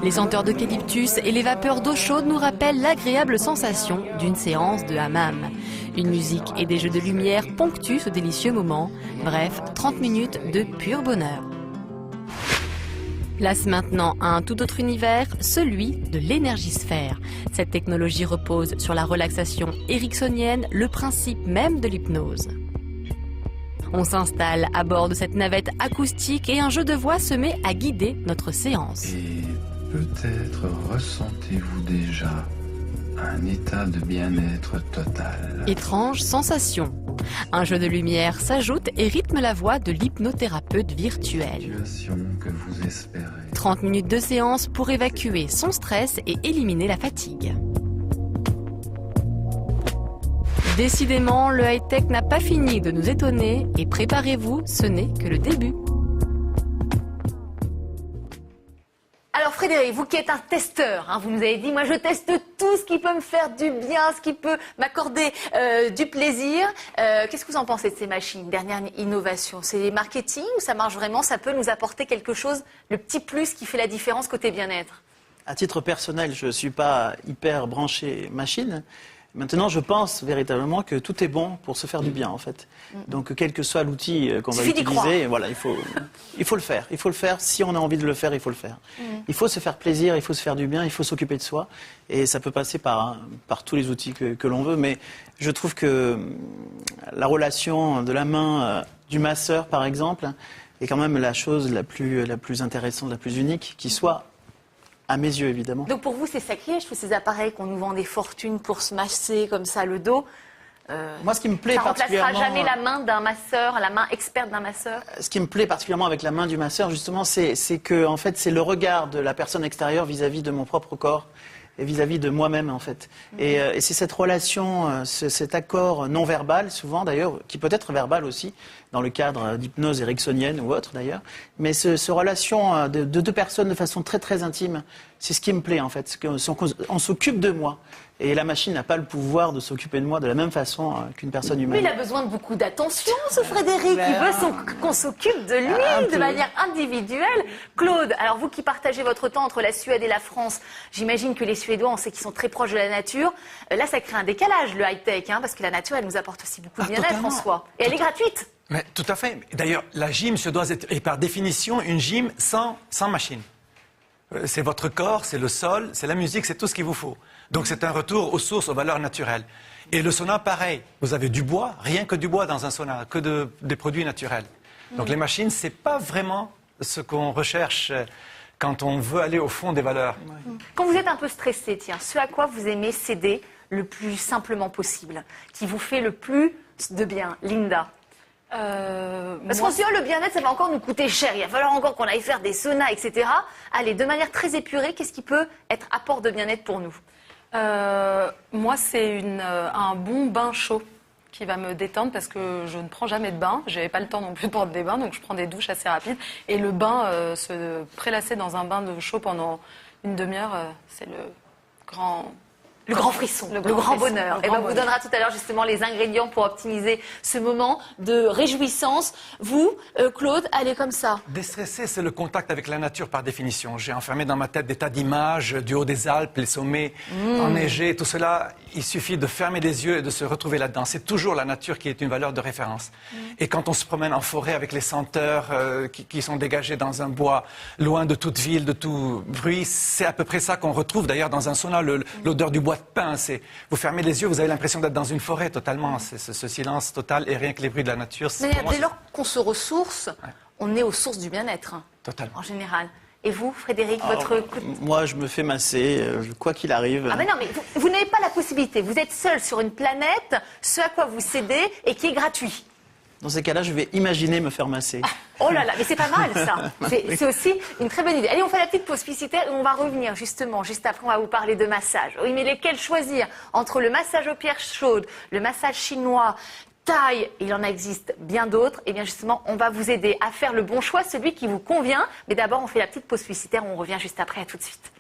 Les senteurs d'eucalyptus et les vapeurs d'eau chaude nous rappellent l'agréable sensation d'une séance de hammam. Une musique et des jeux de lumière ponctuent ce délicieux moment. Bref, 30 minutes de pur bonheur. Place maintenant à un tout autre univers, celui de l'énergisphère. Cette technologie repose sur la relaxation ericksonienne, le principe même de l'hypnose. On s'installe à bord de cette navette acoustique et un jeu de voix se met à guider notre séance. Et peut-être ressentez-vous déjà un état de bien-être total. Étrange sensation. Un jeu de lumière s'ajoute et rythme la voix de l'hypnothérapeute virtuel. Situation que vous espérez. 30 minutes de séance pour évacuer son stress et éliminer la fatigue. Décidément, le high-tech n'a pas fini de nous étonner et préparez-vous, ce n'est que le début. Alors Frédéric, vous qui êtes un testeur, vous nous avez dit, moi je teste tout ce qui peut me faire du bien, ce qui peut m'accorder du plaisir. Qu'est-ce que vous en pensez de ces machines? Dernière innovation, c'est marketing ou ça marche vraiment? Ça peut nous apporter quelque chose, le petit plus qui fait la différence côté bien-être? À titre personnel, je ne suis pas hyper branché machine. Maintenant, je pense véritablement que tout est bon pour se faire du bien, en fait. Donc, quel que soit l'outil qu'on va utiliser, voilà, il faut le faire. Il faut le faire. Si on a envie de le faire, il faut le faire. Il faut se faire plaisir, il faut se faire du bien, il faut s'occuper de soi. Et ça peut passer par tous les outils que l'on veut. Mais je trouve que la relation de la main du masseur, par exemple, est quand même la chose la plus intéressante, la plus unique qui soit. À mes yeux, évidemment. Donc pour vous, c'est sacrilège, tous ces appareils qu'on nous vend des fortunes pour se masser comme ça le dos. Moi, ce qui me plaît ça particulièrement... remplacera jamais la main d'un masseur, la main experte d'un masseur. Ce qui me plaît particulièrement avec la main du masseur, justement, c'est que, en fait, c'est le regard de la personne extérieure vis-à-vis de mon propre corps et vis-à-vis de moi-même, en fait. Et c'est cette relation, cet accord non verbal, souvent d'ailleurs, qui peut être verbal aussi, dans le cadre d'hypnose ericksonienne ou autre d'ailleurs, mais cette relation de deux personnes de façon très très intime, c'est ce qui me plaît en fait, on s'occupe de moi. Et la machine n'a pas le pouvoir de s'occuper de moi de la même façon qu'une personne humaine. Mais il a besoin de beaucoup d'attention, ce Frédéric. Il veut qu'on s'occupe de lui de manière individuelle. Claude, alors vous qui partagez votre temps entre la Suède et la France, j'imagine que les Suédois, on sait qu'ils sont très proches de la nature. Là, ça crée un décalage, le high-tech, parce que la nature, elle nous apporte aussi beaucoup de bien-être en soi. Et elle est gratuite. Mais, tout à fait. D'ailleurs, la gym se doit être, et par définition, une gym sans machine. C'est votre corps, c'est le sol, c'est la musique, c'est tout ce qu'il vous faut. Donc c'est un retour aux sources, aux valeurs naturelles. Et le sauna, pareil. Vous avez du bois, rien que du bois dans un sauna, que des produits naturels. Donc les machines, c'est pas vraiment ce qu'on recherche quand on veut aller au fond des valeurs. Quand vous êtes un peu stressé, ce à quoi vous aimez céder le plus simplement possible, qui vous fait le plus de bien, Linda? Parce qu'on se dit, le bien-être, ça va encore nous coûter cher. Il va falloir encore qu'on aille faire des saunas, etc. Allez, de manière très épurée, qu'est-ce qui peut être apport de bien-être pour nous? Moi, c'est un bon bain chaud qui va me détendre parce que je ne prends jamais de bain. Je n'avais pas le temps non plus de prendre des bains, donc je prends des douches assez rapides. Et le bain, se prélasser dans un bain de chaud pendant une demi-heure, c'est le grand... Le grand frisson, le grand bonheur. Et on vous donnera tout à l'heure justement les ingrédients pour optimiser ce moment de réjouissance. Vous, Claude, allez comme ça. Déstresser, c'est le contact avec la nature par définition. J'ai enfermé dans ma tête des tas d'images du haut des Alpes, les sommets enneigés, tout cela. Il suffit de fermer les yeux et de se retrouver là-dedans. C'est toujours la nature qui est une valeur de référence. Et quand on se promène en forêt avec les senteurs qui sont dégagées dans un bois, loin de toute ville, de tout bruit, c'est à peu près ça qu'on retrouve d'ailleurs dans un sauna, l'odeur du bois de pin. Vous fermez les yeux, vous avez l'impression d'être dans une forêt totalement. C'est ce silence total et rien que les bruits de la nature. Mais dès lors qu'on se ressource, on est aux sources du bien-être. Totalement. En général. Et vous, Frédéric, votre... Moi, je me fais masser, quoi qu'il arrive. Ah mais non, mais vous n'avez pas la possibilité. Vous êtes seul sur une planète, ce à quoi vous cédez et qui est gratuit. Dans ces cas-là, je vais imaginer me faire masser. Oh là là, mais c'est pas mal ça. C'est aussi une très bonne idée. Allez, on fait la petite pause publicitaire et on va revenir justement, juste après, on va vous parler de massage. Oui, mais lesquels choisir entre le massage aux pierres chaudes, le massage chinois, thaï, il en existe bien d'autres. Et bien justement, on va vous aider à faire le bon choix, celui qui vous convient. Mais d'abord, on fait la petite pause publicitaire, on revient juste après, à tout de suite.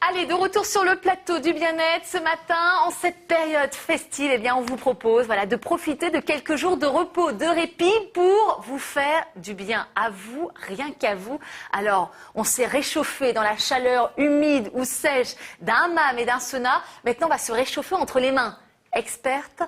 Allez, de retour sur le plateau du bien-être ce matin, en cette période festive, eh bien, on vous propose de profiter de quelques jours de repos, de répit pour vous faire du bien à vous, rien qu'à vous. Alors, on s'est réchauffé dans la chaleur humide ou sèche d'un hammam et d'un sauna. Maintenant, on va se réchauffer entre les mains. Experte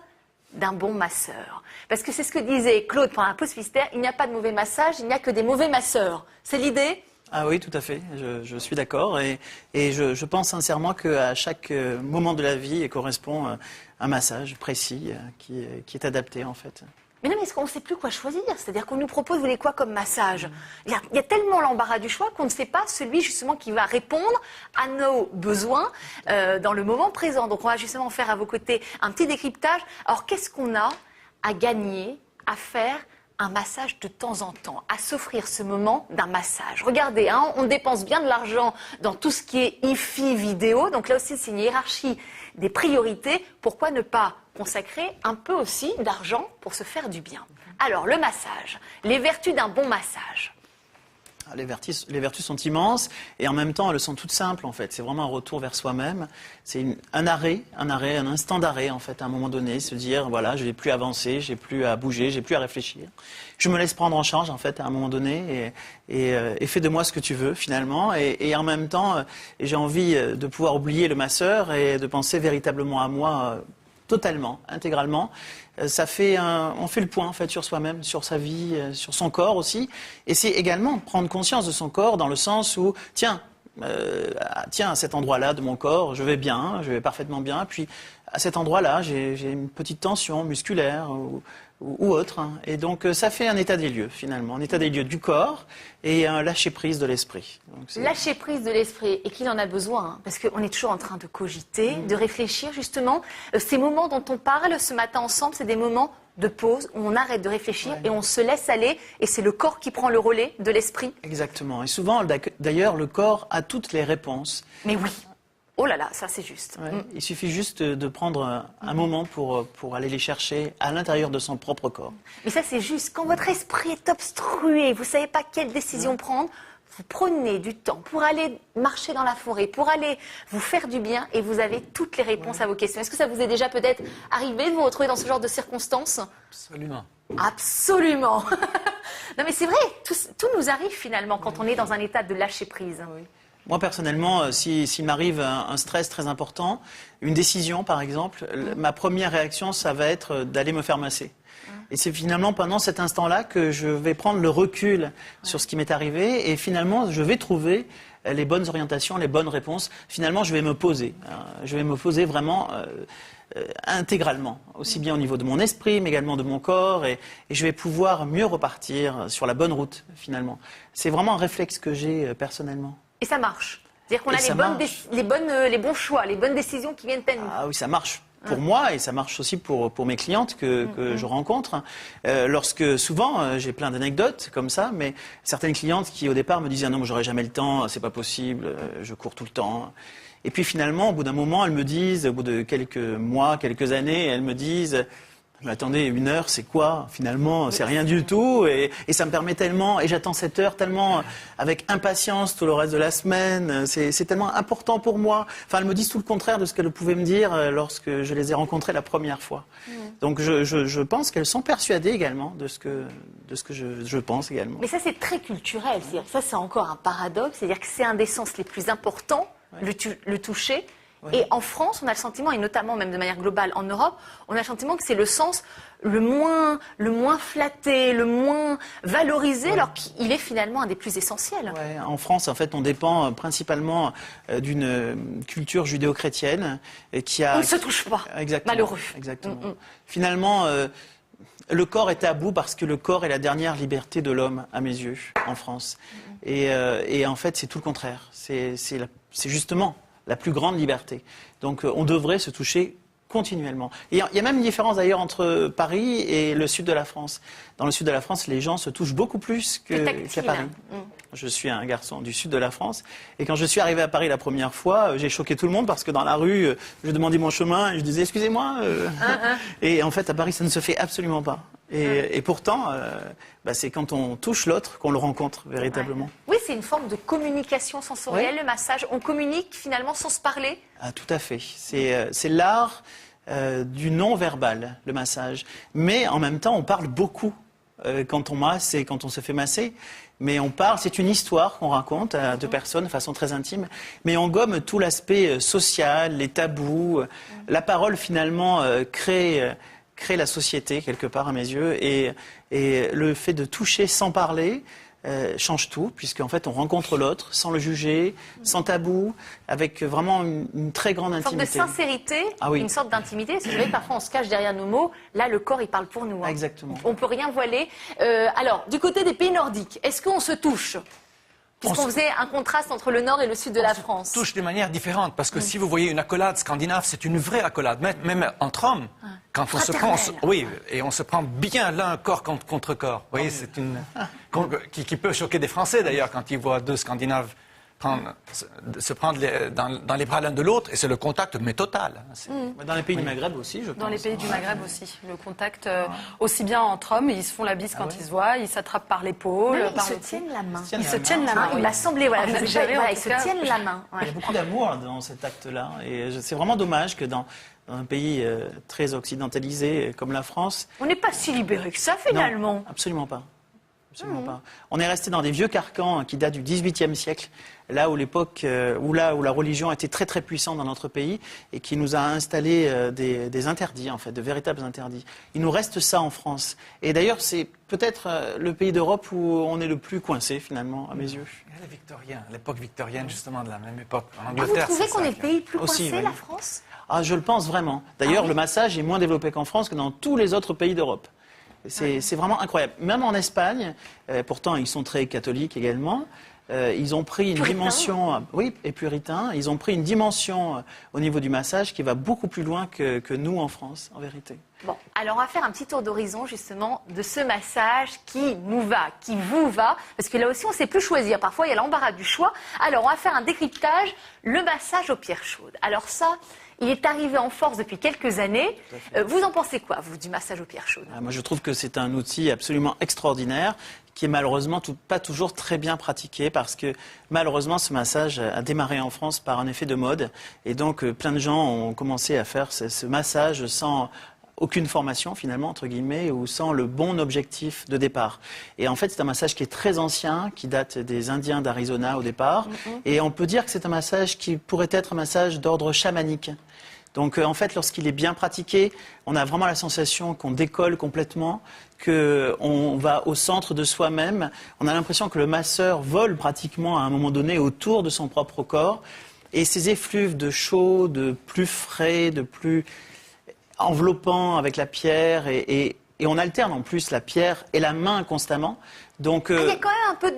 d'un bon masseur. Parce que c'est ce que disait Claude pendant la pause publicitaire, il n'y a pas de mauvais massage, il n'y a que des mauvais masseurs. C'est l'idée ? Ah oui, tout à fait, je suis d'accord et je pense sincèrement qu'à chaque moment de la vie correspond un massage précis qui est adapté en fait. Mais non, mais est-ce qu'on ne sait plus quoi choisir? C'est-à-dire qu'on nous propose, vous voulez quoi comme massage? Il y a tellement l'embarras du choix qu'on ne sait pas celui justement qui va répondre à nos besoins dans le moment présent. Donc on va justement faire à vos côtés un petit décryptage. Alors qu'est-ce qu'on a à gagner, à faire un massage de temps en temps, à s'offrir ce moment d'un massage? Regardez, on dépense bien de l'argent dans tout ce qui est hi-fi vidéo. Donc là aussi, c'est une hiérarchie des priorités. Pourquoi ne pas consacrer un peu aussi d'argent pour se faire du bien? Alors, le massage, les vertus d'un bon massage. Les vertus sont immenses et en même temps elles sont toutes simples en fait. C'est vraiment un retour vers soi-même. C'est un instant d'arrêt en fait à un moment donné, se dire voilà, je n'ai plus à avancer, j'ai plus à bouger, j'ai plus à réfléchir. Je me laisse prendre en charge en fait à un moment donné et fais de moi ce que tu veux finalement. Et en même temps, j'ai envie de pouvoir oublier le masseur et de penser véritablement à moi. Totalement, intégralement. On fait le point en fait sur soi-même, sur sa vie, sur son corps aussi. Et c'est également prendre conscience de son corps dans le sens où, tiens, à cet endroit-là de mon corps, je vais bien, je vais parfaitement bien. Puis à cet endroit-là, j'ai une petite tension musculaire ou autre. Et donc ça fait un état des lieux finalement, un état des lieux du corps et un lâcher-prise de l'esprit. Lâcher-prise de l'esprit, et qu'il en a besoin, parce qu'on est toujours en train de cogiter, de réfléchir justement. Ces moments dont on parle ce matin ensemble, c'est des moments de pause où on arrête de réfléchir et on se laisse aller, et c'est le corps qui prend le relais de l'esprit. Exactement, et souvent d'ailleurs le corps a toutes les réponses. Mais oui. Oh là là, ça c'est juste. Ouais, il suffit juste de prendre un moment pour aller les chercher à l'intérieur de son propre corps. Mais ça c'est juste. Quand votre esprit est obstrué, vous ne savez pas quelle décision prendre, vous prenez du temps pour aller marcher dans la forêt, pour aller vous faire du bien, et vous avez toutes les réponses à vos questions. Est-ce que ça vous est déjà peut-être arrivé de vous retrouver dans ce genre de circonstances? Absolument. Absolument. Non mais c'est vrai, tout nous arrive finalement quand on est dans un état de lâcher prise. Oui. Moi, personnellement, s'il m'arrive un stress très important, une décision, par exemple, ma première réaction, ça va être d'aller me faire masser. Et c'est finalement pendant cet instant-là que je vais prendre le recul sur ce qui m'est arrivé et finalement, je vais trouver les bonnes orientations, les bonnes réponses. Finalement, je vais me poser. Je vais me poser vraiment intégralement, aussi bien au niveau de mon esprit, mais également de mon corps, et je vais pouvoir mieux repartir sur la bonne route, finalement. C'est vraiment un réflexe que j'ai personnellement. Et ça marche. C'est-à-dire qu'on a les bons choix, les bonnes décisions qui viennent à nous. Ah oui, ça marche pour moi, et ça marche aussi pour mes clientes que je rencontre, lorsque souvent, j'ai plein d'anecdotes comme ça, mais certaines clientes qui au départ me disaient ah non, j'aurai jamais le temps, c'est pas possible, je cours tout le temps. Et puis finalement, au bout d'un moment, elles me disent, au bout de quelques mois, quelques années, elles me disent mais attendez, 1 heure, c'est quoi? Finalement, c'est rien du tout. Et ça me permet tellement, et j'attends cette heure tellement avec impatience tout le reste de la semaine. C'est tellement important pour moi. Enfin, elles me disent tout le contraire de ce qu'elles pouvaient me dire lorsque je les ai rencontrées la première fois. Donc, je pense qu'elles sont persuadées également de ce que je pense également. Mais ça, c'est très culturel. C'est-à-dire, ça, c'est encore un paradoxe. C'est-à-dire que c'est un des sens les plus importants, le toucher. Ouais. Et en France, on a le sentiment, et notamment même de manière globale en Europe, on a le sentiment que c'est le sens le moins flatté, le moins valorisé, alors qu'il est finalement un des plus essentiels. Ouais, en France, en fait, on dépend principalement d'une culture judéo-chrétienne qui a... On ne se touche pas, exactement, malheureux. Exactement. Finalement, le corps est tabou parce que le corps est la dernière liberté de l'homme, à mes yeux, en France. Et en fait, c'est tout le contraire. C'est justement la plus grande liberté. Donc on devrait se toucher continuellement. Et il y a même une différence d'ailleurs entre Paris et le sud de la France. Dans le sud de la France, les gens se touchent beaucoup plus qu'à Paris. Je suis un garçon du sud de la France. Et quand je suis arrivé à Paris la première fois, j'ai choqué tout le monde parce que dans la rue, je demandais mon chemin et je disais « excusez-moi ». Et en fait, à Paris, ça ne se fait absolument pas. Et pourtant, c'est quand on touche l'autre qu'on le rencontre véritablement. Ouais. Oui, c'est une forme de communication sensorielle, le massage. On communique finalement sans se parler. Ah, tout à fait. C'est l'art du non-verbal, le massage. Mais en même temps, on parle beaucoup quand on masse et quand on se fait masser. Mais on parle, c'est une histoire qu'on raconte à deux personnes de façon très intime. Mais on gomme tout l'aspect social, les tabous. La parole, finalement, crée la société, quelque part, à mes yeux. Et le fait de toucher sans parler change tout, puisqu'en fait, on rencontre l'autre sans le juger, sans tabou, avec vraiment une très grande intimité. Une sorte de sincérité, une sorte d'intimité. Parce que vous savez, parfois, on se cache derrière nos mots. Là, le corps, il parle pour nous. Hein. Exactement. On ne peut rien voiler. Alors, du côté des pays nordiques, est-ce qu'on se touche ? Puisqu'on faisait un contraste entre le nord et le sud de la France. On se touche de manière différente, parce que si vous voyez une accolade scandinave, c'est une vraie accolade, même entre hommes. Quand on se prend, et on se prend bien l'un corps contre corps. Vous voyez, c'est une qui peut choquer des Français d'ailleurs quand ils voient deux Scandinaves se prendre dans les bras l'un de l'autre, et c'est le contact, mais total. Dans les pays du Maghreb aussi, je pense. Dans les pays du Maghreb aussi, le contact aussi bien entre hommes, ils se font la bise quand ils se voient, ils s'attrapent par l'épaule. Ils se tiennent la main. Ils se tiennent la main. Il m'a semblé, voilà, ils se tiennent la main. Il y a beaucoup d'amour dans cet acte-là, et c'est vraiment dommage que dans un pays très occidentalisé comme la France... On n'est pas si libéré que ça, finalement. Non, absolument pas. Absolument pas. On est resté dans des vieux carcans qui datent du XVIIIe siècle, là où la religion était très très puissante dans notre pays et qui nous a installé des interdits, en fait, de véritables interdits. Il nous reste ça en France. Et d'ailleurs, c'est peut-être le pays d'Europe où on est le plus coincé, finalement, à mes yeux. Les Victoriens, l'époque victorienne, justement, de la même époque. En Angleterre, vous trouvez qu'on est le pays le plus coincé, la France ? Ah, je le pense vraiment. D'ailleurs, le massage est moins développé qu'en France que dans tous les autres pays d'Europe. C'est vraiment incroyable. Même en Espagne, pourtant ils sont très catholiques également, ils ont pris une dimension, et puritains, ils ont pris une dimension au niveau du massage qui va beaucoup plus loin que nous en France, en vérité. Bon, alors on va faire un petit tour d'horizon justement de ce massage qui nous va, qui vous va, parce que là aussi on ne sait plus choisir, parfois il y a l'embarras du choix. Alors on va faire un décryptage, le massage aux pierres chaudes. Alors ça, il est arrivé en force depuis quelques années. Vous en pensez quoi, vous, du massage aux pierres chaudes ? Moi je trouve que c'est un outil absolument extraordinaire qui est malheureusement pas toujours très bien pratiqué parce que malheureusement ce massage a démarré en France par un effet de mode et donc plein de gens ont commencé à faire ce massage sans aucune formation finalement, entre guillemets, ou sans le bon objectif de départ. Et en fait, c'est un massage qui est très ancien, qui date des Indiens d'Arizona au départ. Et on peut dire que c'est un massage qui pourrait être un massage d'ordre chamanique. Donc en fait, lorsqu'il est bien pratiqué, on a vraiment la sensation qu'on décolle complètement, qu'on va au centre de soi-même. On a l'impression que le masseur vole pratiquement à un moment donné autour de son propre corps. Et ces effluves de chaud, de plus frais, de plus enveloppant avec la pierre et on alterne en plus la pierre et la main constamment. Donc, il y a quand même un peu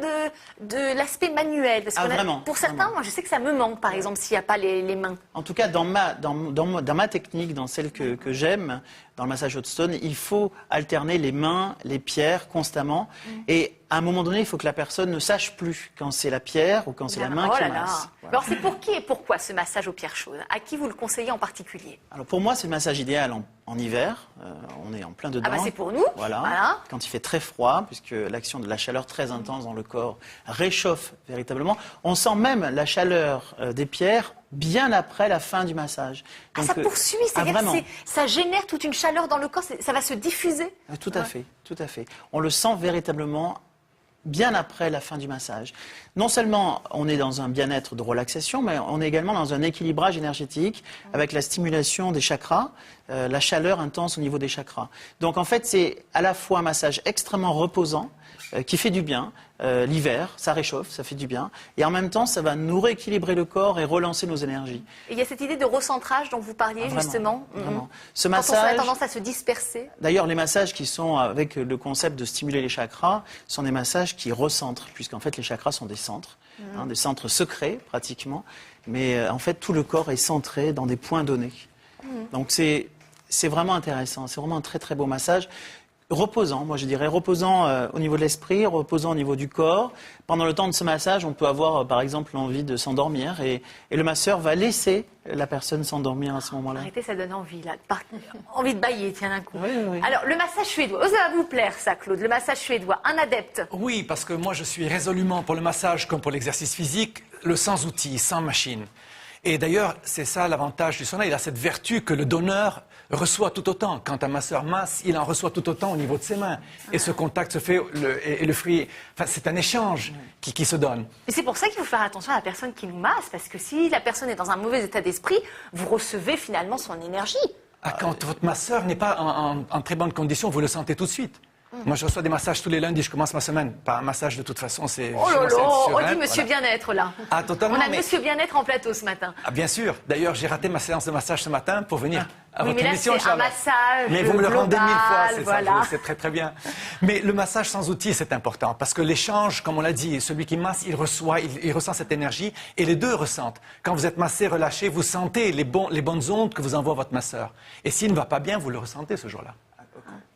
de l'aspect manuel? Parce vraiment, pour certains, vraiment. moi, je sais que ça me manque, par exemple, s'il n'y a pas les mains. En tout cas, dans ma technique, dans celle que j'aime, dans le massage Hotstone, il faut alterner les mains, les pierres constamment. Et à un moment donné, il faut que la personne ne sache plus quand c'est la pierre ou quand c'est la main qui masse. Voilà. Alors, c'est pour qui et pourquoi ce massage aux pierres chaudes? À qui vous le conseillez en particulier? Alors pour moi, c'est le massage idéal en hiver. On est en plein dedans. Ah bah c'est pour nous. Voilà. Quand il fait très froid, puisque l'action de la chaleur très intense dans le corps réchauffe véritablement. On sent même la chaleur des pierres bien après la fin du massage. Donc, ça poursuit, c'est-à-dire que ça génère toute une chaleur dans le corps, ça va se diffuser? Tout à fait, tout à fait. On le sent véritablement bien après la fin du massage. Non seulement on est dans un bien-être de relaxation, mais on est également dans un équilibrage énergétique avec la stimulation des chakras, la chaleur intense au niveau des chakras. Donc en fait, c'est à la fois un massage extrêmement reposant, qui fait du bien. L'hiver, ça réchauffe, ça fait du bien. Et en même temps, ça va nous rééquilibrer le corps et relancer nos énergies. Et il y a cette idée de recentrage dont vous parliez, justement. Vraiment. Ce massage, quand on a tendance à se disperser. D'ailleurs, les massages qui sont avec le concept de stimuler les chakras sont des massages qui recentrent, puisqu'en fait, les chakras sont des centres, des centres secrets, pratiquement. Mais en fait, tout le corps est centré dans des points donnés. Donc, c'est vraiment intéressant. C'est vraiment un très, très beau massage. Reposant, moi je dirais, reposant au niveau de l'esprit, reposant au niveau du corps. Pendant le temps de ce massage, on peut avoir par exemple l'envie de s'endormir et le masseur va laisser la personne s'endormir à ce moment-là. Arrêtez, ça donne envie là, envie de bâiller, tiens d'un coup. Oui. Alors le massage suédois, ça va vous plaire ça, Claude, le massage suédois, un adepte? Oui, parce que moi je suis résolument pour le massage comme pour l'exercice physique, le sans outils, sans machine. Et d'ailleurs, c'est ça l'avantage du sauna, il a cette vertu que le donneur reçoit tout autant. Quand un masseur masse, il en reçoit tout autant au niveau de ses mains. Et ce contact se fait, et le fruit, enfin, c'est un échange qui se donne. Et c'est pour ça qu'il faut faire attention à la personne qui nous masse, parce que si la personne est dans un mauvais état d'esprit, vous recevez finalement son énergie. Ah, quand votre masseur n'est pas en très bonne condition, vous le sentez tout de suite. Moi, je reçois des massages tous les lundis, je commence ma semaine. Pas un massage de toute façon, c'est... Oh là là, on dit Monsieur Bien-être, là. Ah, totalement. On a Monsieur Bien-être en plateau ce matin. Ah, bien sûr. D'ailleurs, j'ai raté ma séance de massage ce matin pour venir à votre émission. Mais là, c'est un massage mais vous me le rendez 1000 fois, c'est voilà. ça, c'est très très bien. Mais le massage sans outils, c'est important, parce que l'échange, comme on l'a dit, celui qui masse, il ressent cette énergie, et les deux ressentent. Quand vous êtes massé, relâché, vous sentez les bonnes ondes que vous envoie votre masseur. Et s'il ne va pas bien, vous le ressentez ce jour-là.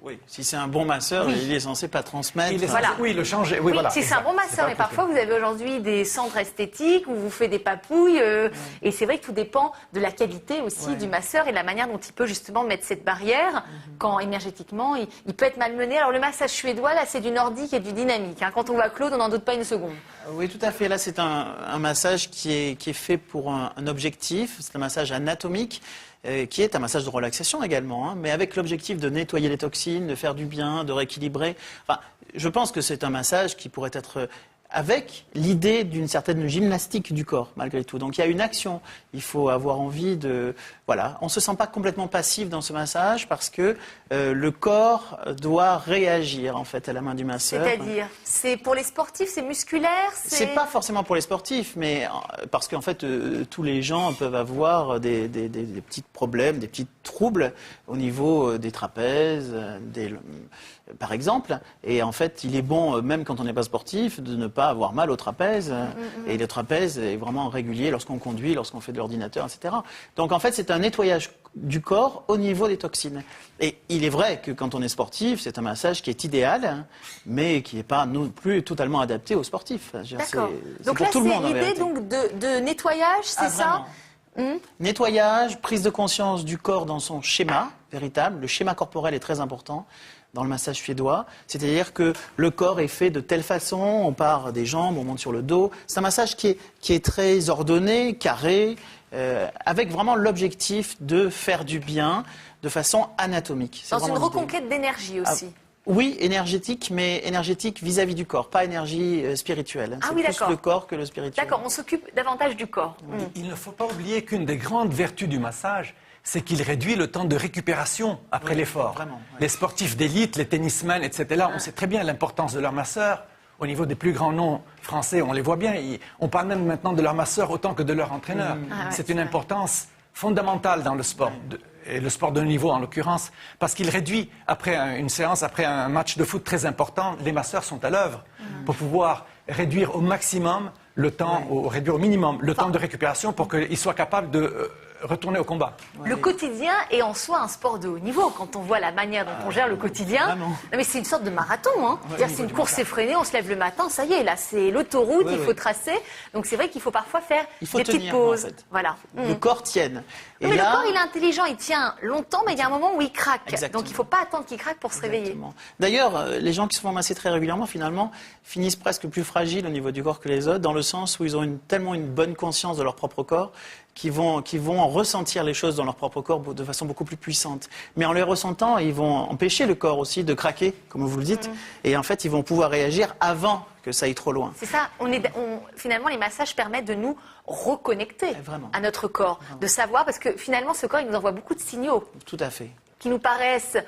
Oui, si c'est un bon masseur, il est censé pas transmettre. Oui, le changer. Oui, voilà. Si c'est un bon masseur, mais parfois vous avez aujourd'hui des centres esthétiques où vous faites des papouilles, et c'est vrai que tout dépend de la qualité aussi du masseur et de la manière dont il peut justement mettre cette barrière quand énergétiquement il peut être malmené. Alors le massage suédois, là, c'est du nordique et du dynamique. Hein. Quand on voit Claude, on n'en doute pas une seconde. Oui, tout à fait. Là, c'est un massage qui est fait pour un objectif. C'est un massage anatomique. Qui est un massage de relaxation également, hein, mais avec l'objectif de nettoyer les toxines, de faire du bien, de rééquilibrer. Enfin, je pense que c'est un massage qui pourrait être avec l'idée d'une certaine gymnastique du corps, malgré tout. Donc il y a une action, il faut avoir envie de... Voilà, on ne se sent pas complètement passif dans ce massage parce que le corps doit réagir en fait à la main du masseur. C'est-à-dire, c'est pour les sportifs, c'est musculaire? C'est pas forcément pour les sportifs, mais parce qu'en fait tous les gens peuvent avoir des petits problèmes, des petits troubles au niveau des trapèzes, par exemple. Et en fait, il est bon, même quand on n'est pas sportif, de ne pas avoir mal au trapèze. Et le trapèze est vraiment régulier lorsqu'on conduit, lorsqu'on fait de l'ordinateur, etc. Donc en fait, c'est un nettoyage du corps au niveau des toxines. Et il est vrai que quand on est sportif, c'est un massage qui est idéal, hein, mais qui n'est pas non plus totalement adapté aux sportifs. D'accord. Donc pour là, tout le monde, c'est l'idée donc de nettoyage, c'est ça? Nettoyage, prise de conscience du corps dans son schéma véritable. Le schéma corporel est très important dans le massage suédois. C'est-à-dire que le corps est fait de telle façon, on part des jambes, on monte sur le dos. C'est un massage qui est très ordonné, carré, avec vraiment l'objectif de faire du bien de façon anatomique. Dans une reconquête d'énergie aussi. Oui, énergétique, mais énergétique vis-à-vis du corps, pas énergie spirituelle. Ah c'est oui, plus le corps que le spirituel. D'accord, on s'occupe davantage du corps. Il ne faut pas oublier qu'une des grandes vertus du massage, c'est qu'il réduit le temps de récupération après l'effort. Vraiment, Les sportifs d'élite, les tennismen, etc., on sait très bien l'importance de leur masseur. Au niveau des plus grands noms français, on les voit bien. On parle même maintenant de leur masseur autant que de leur entraîneur. C'est une importance fondamental dans le sport, et le sport de haut niveau en l'occurrence, parce qu'il réduit, après une séance, après un match de foot très important, les masseurs sont à l'œuvre pour pouvoir réduire au maximum le temps, ou réduire au minimum le temps de récupération pour qu'ils soient capables de retourner au combat. Le quotidien est en soi un sport de haut niveau. Quand on voit la manière dont on gère le quotidien, Vraiment. non, mais c'est une sorte de marathon. Hein. C'est une course effrénée, on se lève le matin, ça y est, là c'est l'autoroute, il faut tracer. Donc c'est vrai qu'il faut parfois faire des petites pauses. En fait. Voilà. Le corps tienne. Et Mais là, le corps, il est intelligent, il tient longtemps, mais il y a un moment où il craque. Exactement. Donc il ne faut pas attendre qu'il craque pour se réveiller. Exactement. D'ailleurs, les gens qui se font masser très régulièrement, finalement, finissent presque plus fragiles au niveau du corps que les autres, dans le sens où ils ont tellement une bonne conscience de leur propre corps qu'ils vont ressentir les choses dans leur propre corps de façon beaucoup plus puissante. Mais en les ressentant, ils vont empêcher le corps aussi de craquer, comme vous le dites, et en fait, ils vont pouvoir réagir avant que ça aille trop loin. C'est ça. Finalement, les massages permettent de nous reconnecter à notre corps, de savoir, parce que finalement, ce corps, il nous envoie beaucoup de signaux. Tout à fait. Qui nous paraissent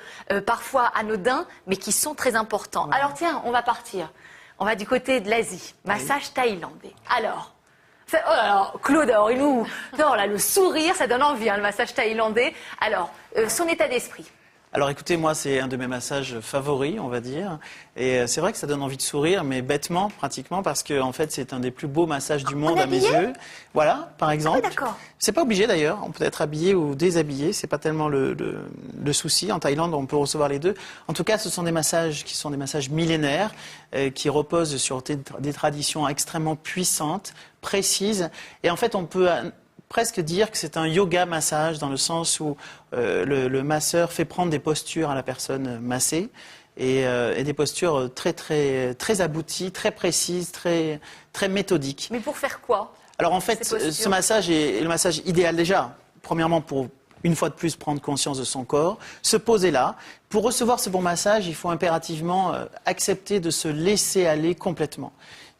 parfois anodins, mais qui sont très importants. Alors tiens, on va partir. On va du côté de l'Asie. Massage thaïlandais. Alors, Claude, alors, non, là, le sourire, ça donne envie, hein, le massage thaïlandais. Alors, son état d'esprit. Alors écoutez, moi c'est un de mes massages favoris, on va dire. Et c'est vrai que ça donne envie de sourire, mais bêtement, pratiquement, parce que en fait c'est un des plus beaux massages du monde à mes yeux. Voilà, par exemple. Ah oui, d'accord. C'est pas obligé d'ailleurs, on peut être habillé ou déshabillé, c'est pas tellement le souci. En Thaïlande, on peut recevoir les deux. En tout cas, ce sont des massages qui sont des massages millénaires, qui reposent sur des traditions extrêmement puissantes, précises. Et en fait, on peut presque dire que c'est un yoga massage dans le sens où le masseur fait prendre des postures à la personne massée et des postures très abouties, très précises, très méthodiques. Mais pour faire quoi? Alors en fait, ce massage est le massage idéal déjà. Premièrement, pour une fois de plus prendre conscience de son corps, se poser là. Pour recevoir ce bon massage, il faut impérativement accepter de se laisser aller complètement.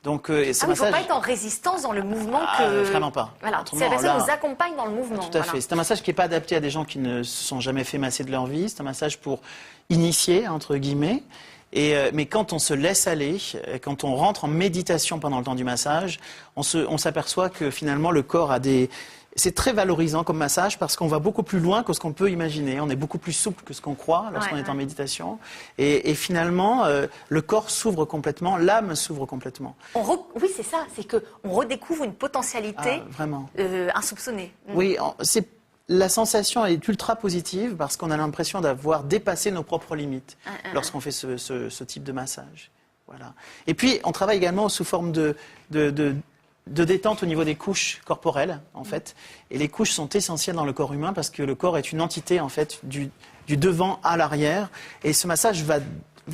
Donc, il ne faut pas être en résistance dans le mouvement vraiment pas. Voilà, si la personne nous accompagne dans le mouvement. Tout à fait. C'est un massage qui n'est pas adapté à des gens qui ne se sont jamais fait masser de leur vie. C'est un massage pour initier, entre guillemets. Mais quand on se laisse aller, quand on rentre en méditation pendant le temps du massage, on s'aperçoit que finalement le corps a des... C'est très valorisant comme massage parce qu'on va beaucoup plus loin que ce qu'on peut imaginer. On est beaucoup plus souple que ce qu'on croit lorsqu'on est en méditation. Et finalement, le corps s'ouvre complètement, l'âme s'ouvre complètement. Oui, c'est ça. C'est qu'on redécouvre une potentialité insoupçonnée. Oui, la sensation est ultra positive parce qu'on a l'impression d'avoir dépassé nos propres limites lorsqu'on fait ce type de massage. Voilà. Et puis, on travaille également sous forme de détente au niveau des couches corporelles, en fait. Et les couches sont essentielles dans le corps humain parce que le corps est une entité, en fait, du devant à l'arrière. Et ce massage va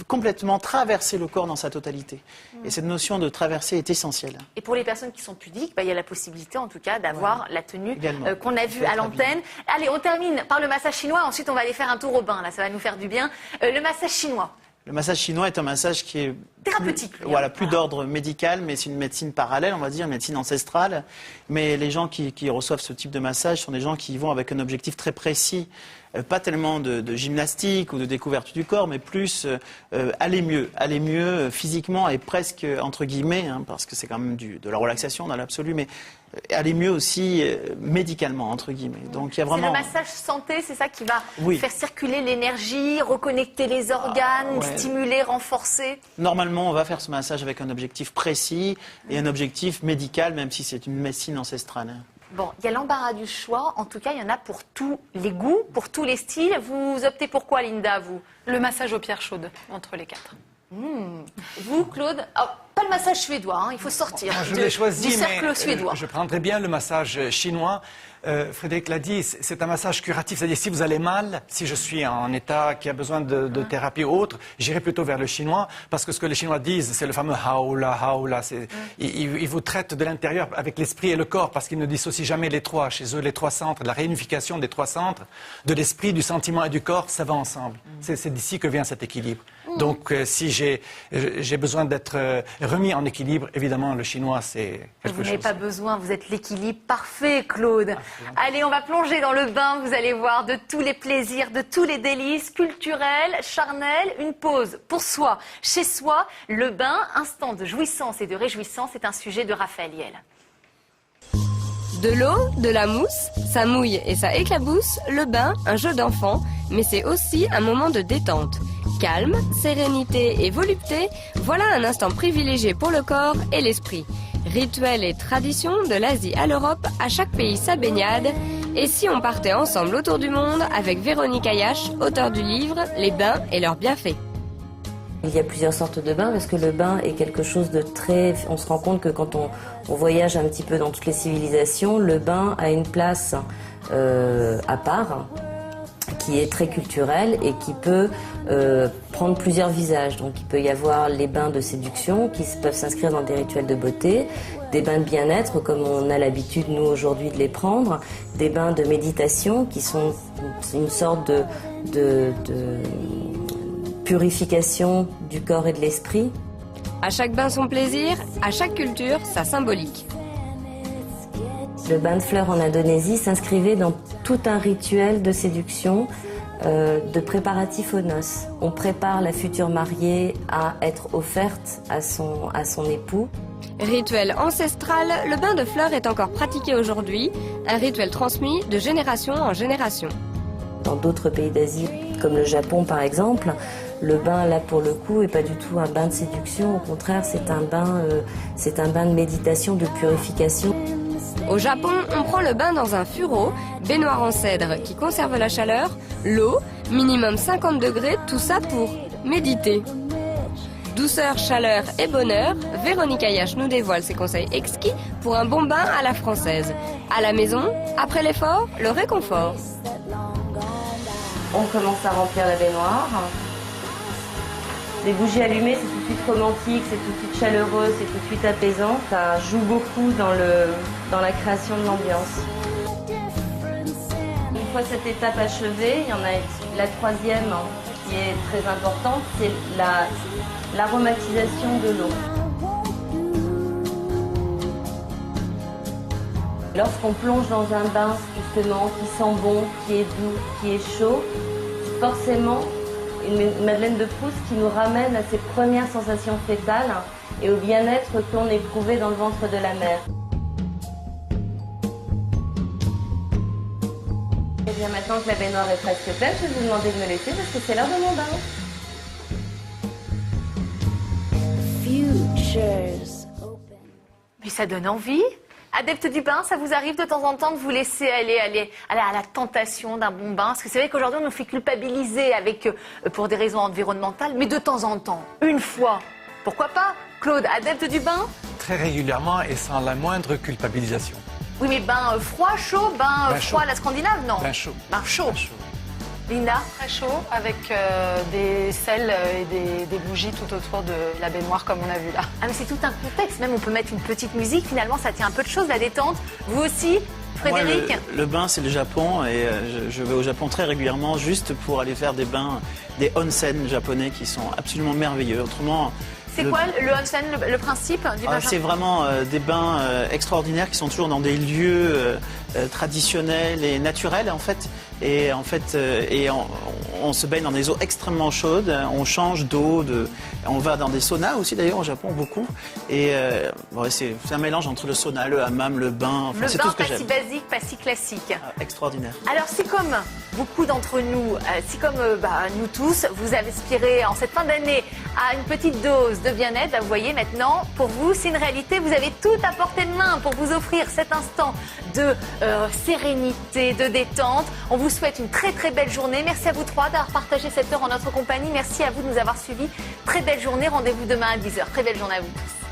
complètement traverser le corps dans sa totalité. Et cette notion de traverser est essentielle. Et pour les personnes qui sont pudiques, il y a la possibilité, en tout cas, d'avoir la tenue qu'on a vue à l'antenne. Allez, on termine par le massage chinois. Ensuite, on va aller faire un tour au bain. Là, ça va nous faire du bien. Le massage chinois. Le massage chinois est un massage qui est thérapeutique. Plus d'ordre médical, mais c'est une médecine parallèle, on va dire, une médecine ancestrale. Mais les gens qui reçoivent ce type de massage sont des gens qui y vont avec un objectif très précis. Pas tellement de gymnastique ou de découverte du corps, mais plus aller mieux physiquement et presque, entre guillemets, parce que c'est quand même de la relaxation dans l'absolu, mais aller mieux aussi médicalement, entre guillemets. Donc, il y a vraiment... C'est le massage santé, c'est ça qui va faire circuler l'énergie, reconnecter les organes, stimuler, renforcer. Normalement, on va faire ce massage avec un objectif précis et un objectif médical, même si c'est une médecine ancestrale. Bon, il y a l'embarras du choix. En tout cas, il y en a pour tous les goûts, pour tous les styles. Vous optez pour quoi, Linda, vous? Le massage aux pierres chaudes, entre les quatre. Vous, Claude? Pas le massage suédois, il faut sortir je l'ai choisi, du cercle suédois. Je prendrais bien le massage chinois. Frédéric l'a dit, c'est un massage curatif. C'est-à-dire, si vous allez mal, si je suis en état qui a besoin de thérapie ou autre, j'irai plutôt vers le chinois. Parce que ce que les Chinois disent, c'est le fameux haola, haola. Ils vous traitent de l'intérieur avec l'esprit et le corps, parce qu'ils ne dissocient jamais les trois. Chez eux, les trois centres, la réunification des trois centres, de l'esprit, du sentiment et du corps, ça va ensemble. C'est d'ici que vient cet équilibre. Donc, si j'ai besoin d'être remis en équilibre, évidemment, le chinois, c'est quelque chose. Vous n'avez pas besoin, vous êtes l'équilibre parfait, Claude. Allez, on va plonger dans le bain, vous allez voir, de tous les plaisirs, de tous les délices culturels, charnels, une pause pour soi, chez soi. Le bain, instant de jouissance et de réjouissance, est un sujet de Raphaël Hiel. De l'eau, de la mousse, ça mouille et ça éclabousse, le bain, un jeu d'enfant, mais c'est aussi un moment de détente. Calme, sérénité et volupté, voilà un instant privilégié pour le corps et l'esprit. Rituels et traditions de l'Asie à l'Europe, à chaque pays sa baignade. Et si on partait ensemble autour du monde avec Véronique Ayache, auteure du livre « Les bains et leurs bienfaits ». Il y a plusieurs sortes de bains parce que le bain est quelque chose de très... On se rend compte que quand on voyage un petit peu dans toutes les civilisations, le bain a une place à part qui est très culturelle et qui peut prendre plusieurs visages. Donc il peut y avoir les bains de séduction qui peuvent s'inscrire dans des rituels de beauté, des bains de bien-être comme on a l'habitude nous aujourd'hui de les prendre, des bains de méditation qui sont une sorte de purification du corps et de l'esprit. À chaque bain son plaisir, à chaque culture sa symbolique. Le bain de fleurs en Indonésie s'inscrivait dans tout un rituel de séduction, de préparatifs aux noces. On prépare la future mariée à être offerte à son époux. Rituel ancestral, le bain de fleurs est encore pratiqué aujourd'hui, un rituel transmis de génération en génération. Dans d'autres pays d'Asie, comme le Japon par exemple, le bain là pour le coup est pas du tout un bain de séduction, au contraire c'est un bain de méditation, de purification. Au Japon, on prend le bain dans un furo, baignoire en cèdre qui conserve la chaleur, l'eau, minimum 50 degrés, tout ça pour méditer. Douceur, chaleur et bonheur, Véronique Ayache nous dévoile ses conseils exquis pour un bon bain à la française. À la maison, après l'effort, le réconfort. On commence à remplir la baignoire. Les bougies allumées, c'est tout de suite romantique, c'est tout de suite chaleureux, c'est tout de suite apaisant. Ça joue beaucoup dans la création de l'ambiance. Une fois cette étape achevée, il y en a la troisième qui est très importante, c'est l'aromatisation de l'eau. Lorsqu'on plonge dans un bain justement qui sent bon, qui est doux, qui est chaud, forcément une Madeleine de Proust qui nous ramène à ces premières sensations fétales et au bien-être qu'on éprouvait dans le ventre de la mère. Et bien maintenant que la baignoire est presque pleine, je vais vous demander de me laisser parce que c'est l'heure de mon bain. Mais ça donne envie. Adepte du bain, ça vous arrive de temps en temps de vous laisser aller à la tentation d'un bon bain? Parce que c'est vrai qu'aujourd'hui, on nous fait culpabiliser pour des raisons environnementales, mais de temps en temps, une fois, pourquoi pas? Claude, adepte du bain? Très régulièrement et sans la moindre culpabilisation. Oui, mais bain froid, chaud, bain froid à la Scandinave, non? Bain chaud. Bain chaud. Bain chaud. Linda? Très chaud, avec des sels et des bougies tout autour de la baignoire, comme on a vu là. Ah, mais c'est tout un contexte. Même, on peut mettre une petite musique. Finalement, ça tient un peu de choses, la détente. Vous aussi, Frédéric? Moi, le bain, c'est le Japon. Et je vais au Japon très régulièrement, juste pour aller faire des bains, des onsen japonais qui sont absolument merveilleux. Autrement... C'est quoi le onsen, le principe du bain? C'est vraiment des bains extraordinaires qui sont toujours dans des lieux traditionnels et naturels en fait. Et en fait, on se baigne dans des eaux extrêmement chaudes. On change d'eau, on va dans des saunas aussi d'ailleurs au Japon beaucoup. Et c'est un mélange entre le sauna, le hammam, le bain. Enfin, le bain pas si basique, pas si classique. Extraordinaire. Alors si comme beaucoup d'entre nous, si comme nous tous, vous avez aspiré en cette fin d'année à une petite dose de bien-être, vous voyez maintenant, pour vous, c'est une réalité. Vous avez tout à portée de main pour vous offrir cet instant de sérénité, de détente. On vous souhaite une très très belle journée. Merci à vous trois d'avoir partagé cette heure en notre compagnie. Merci à vous de nous avoir suivis. Très belle journée. Rendez-vous demain à 10h. Très belle journée à vous tous.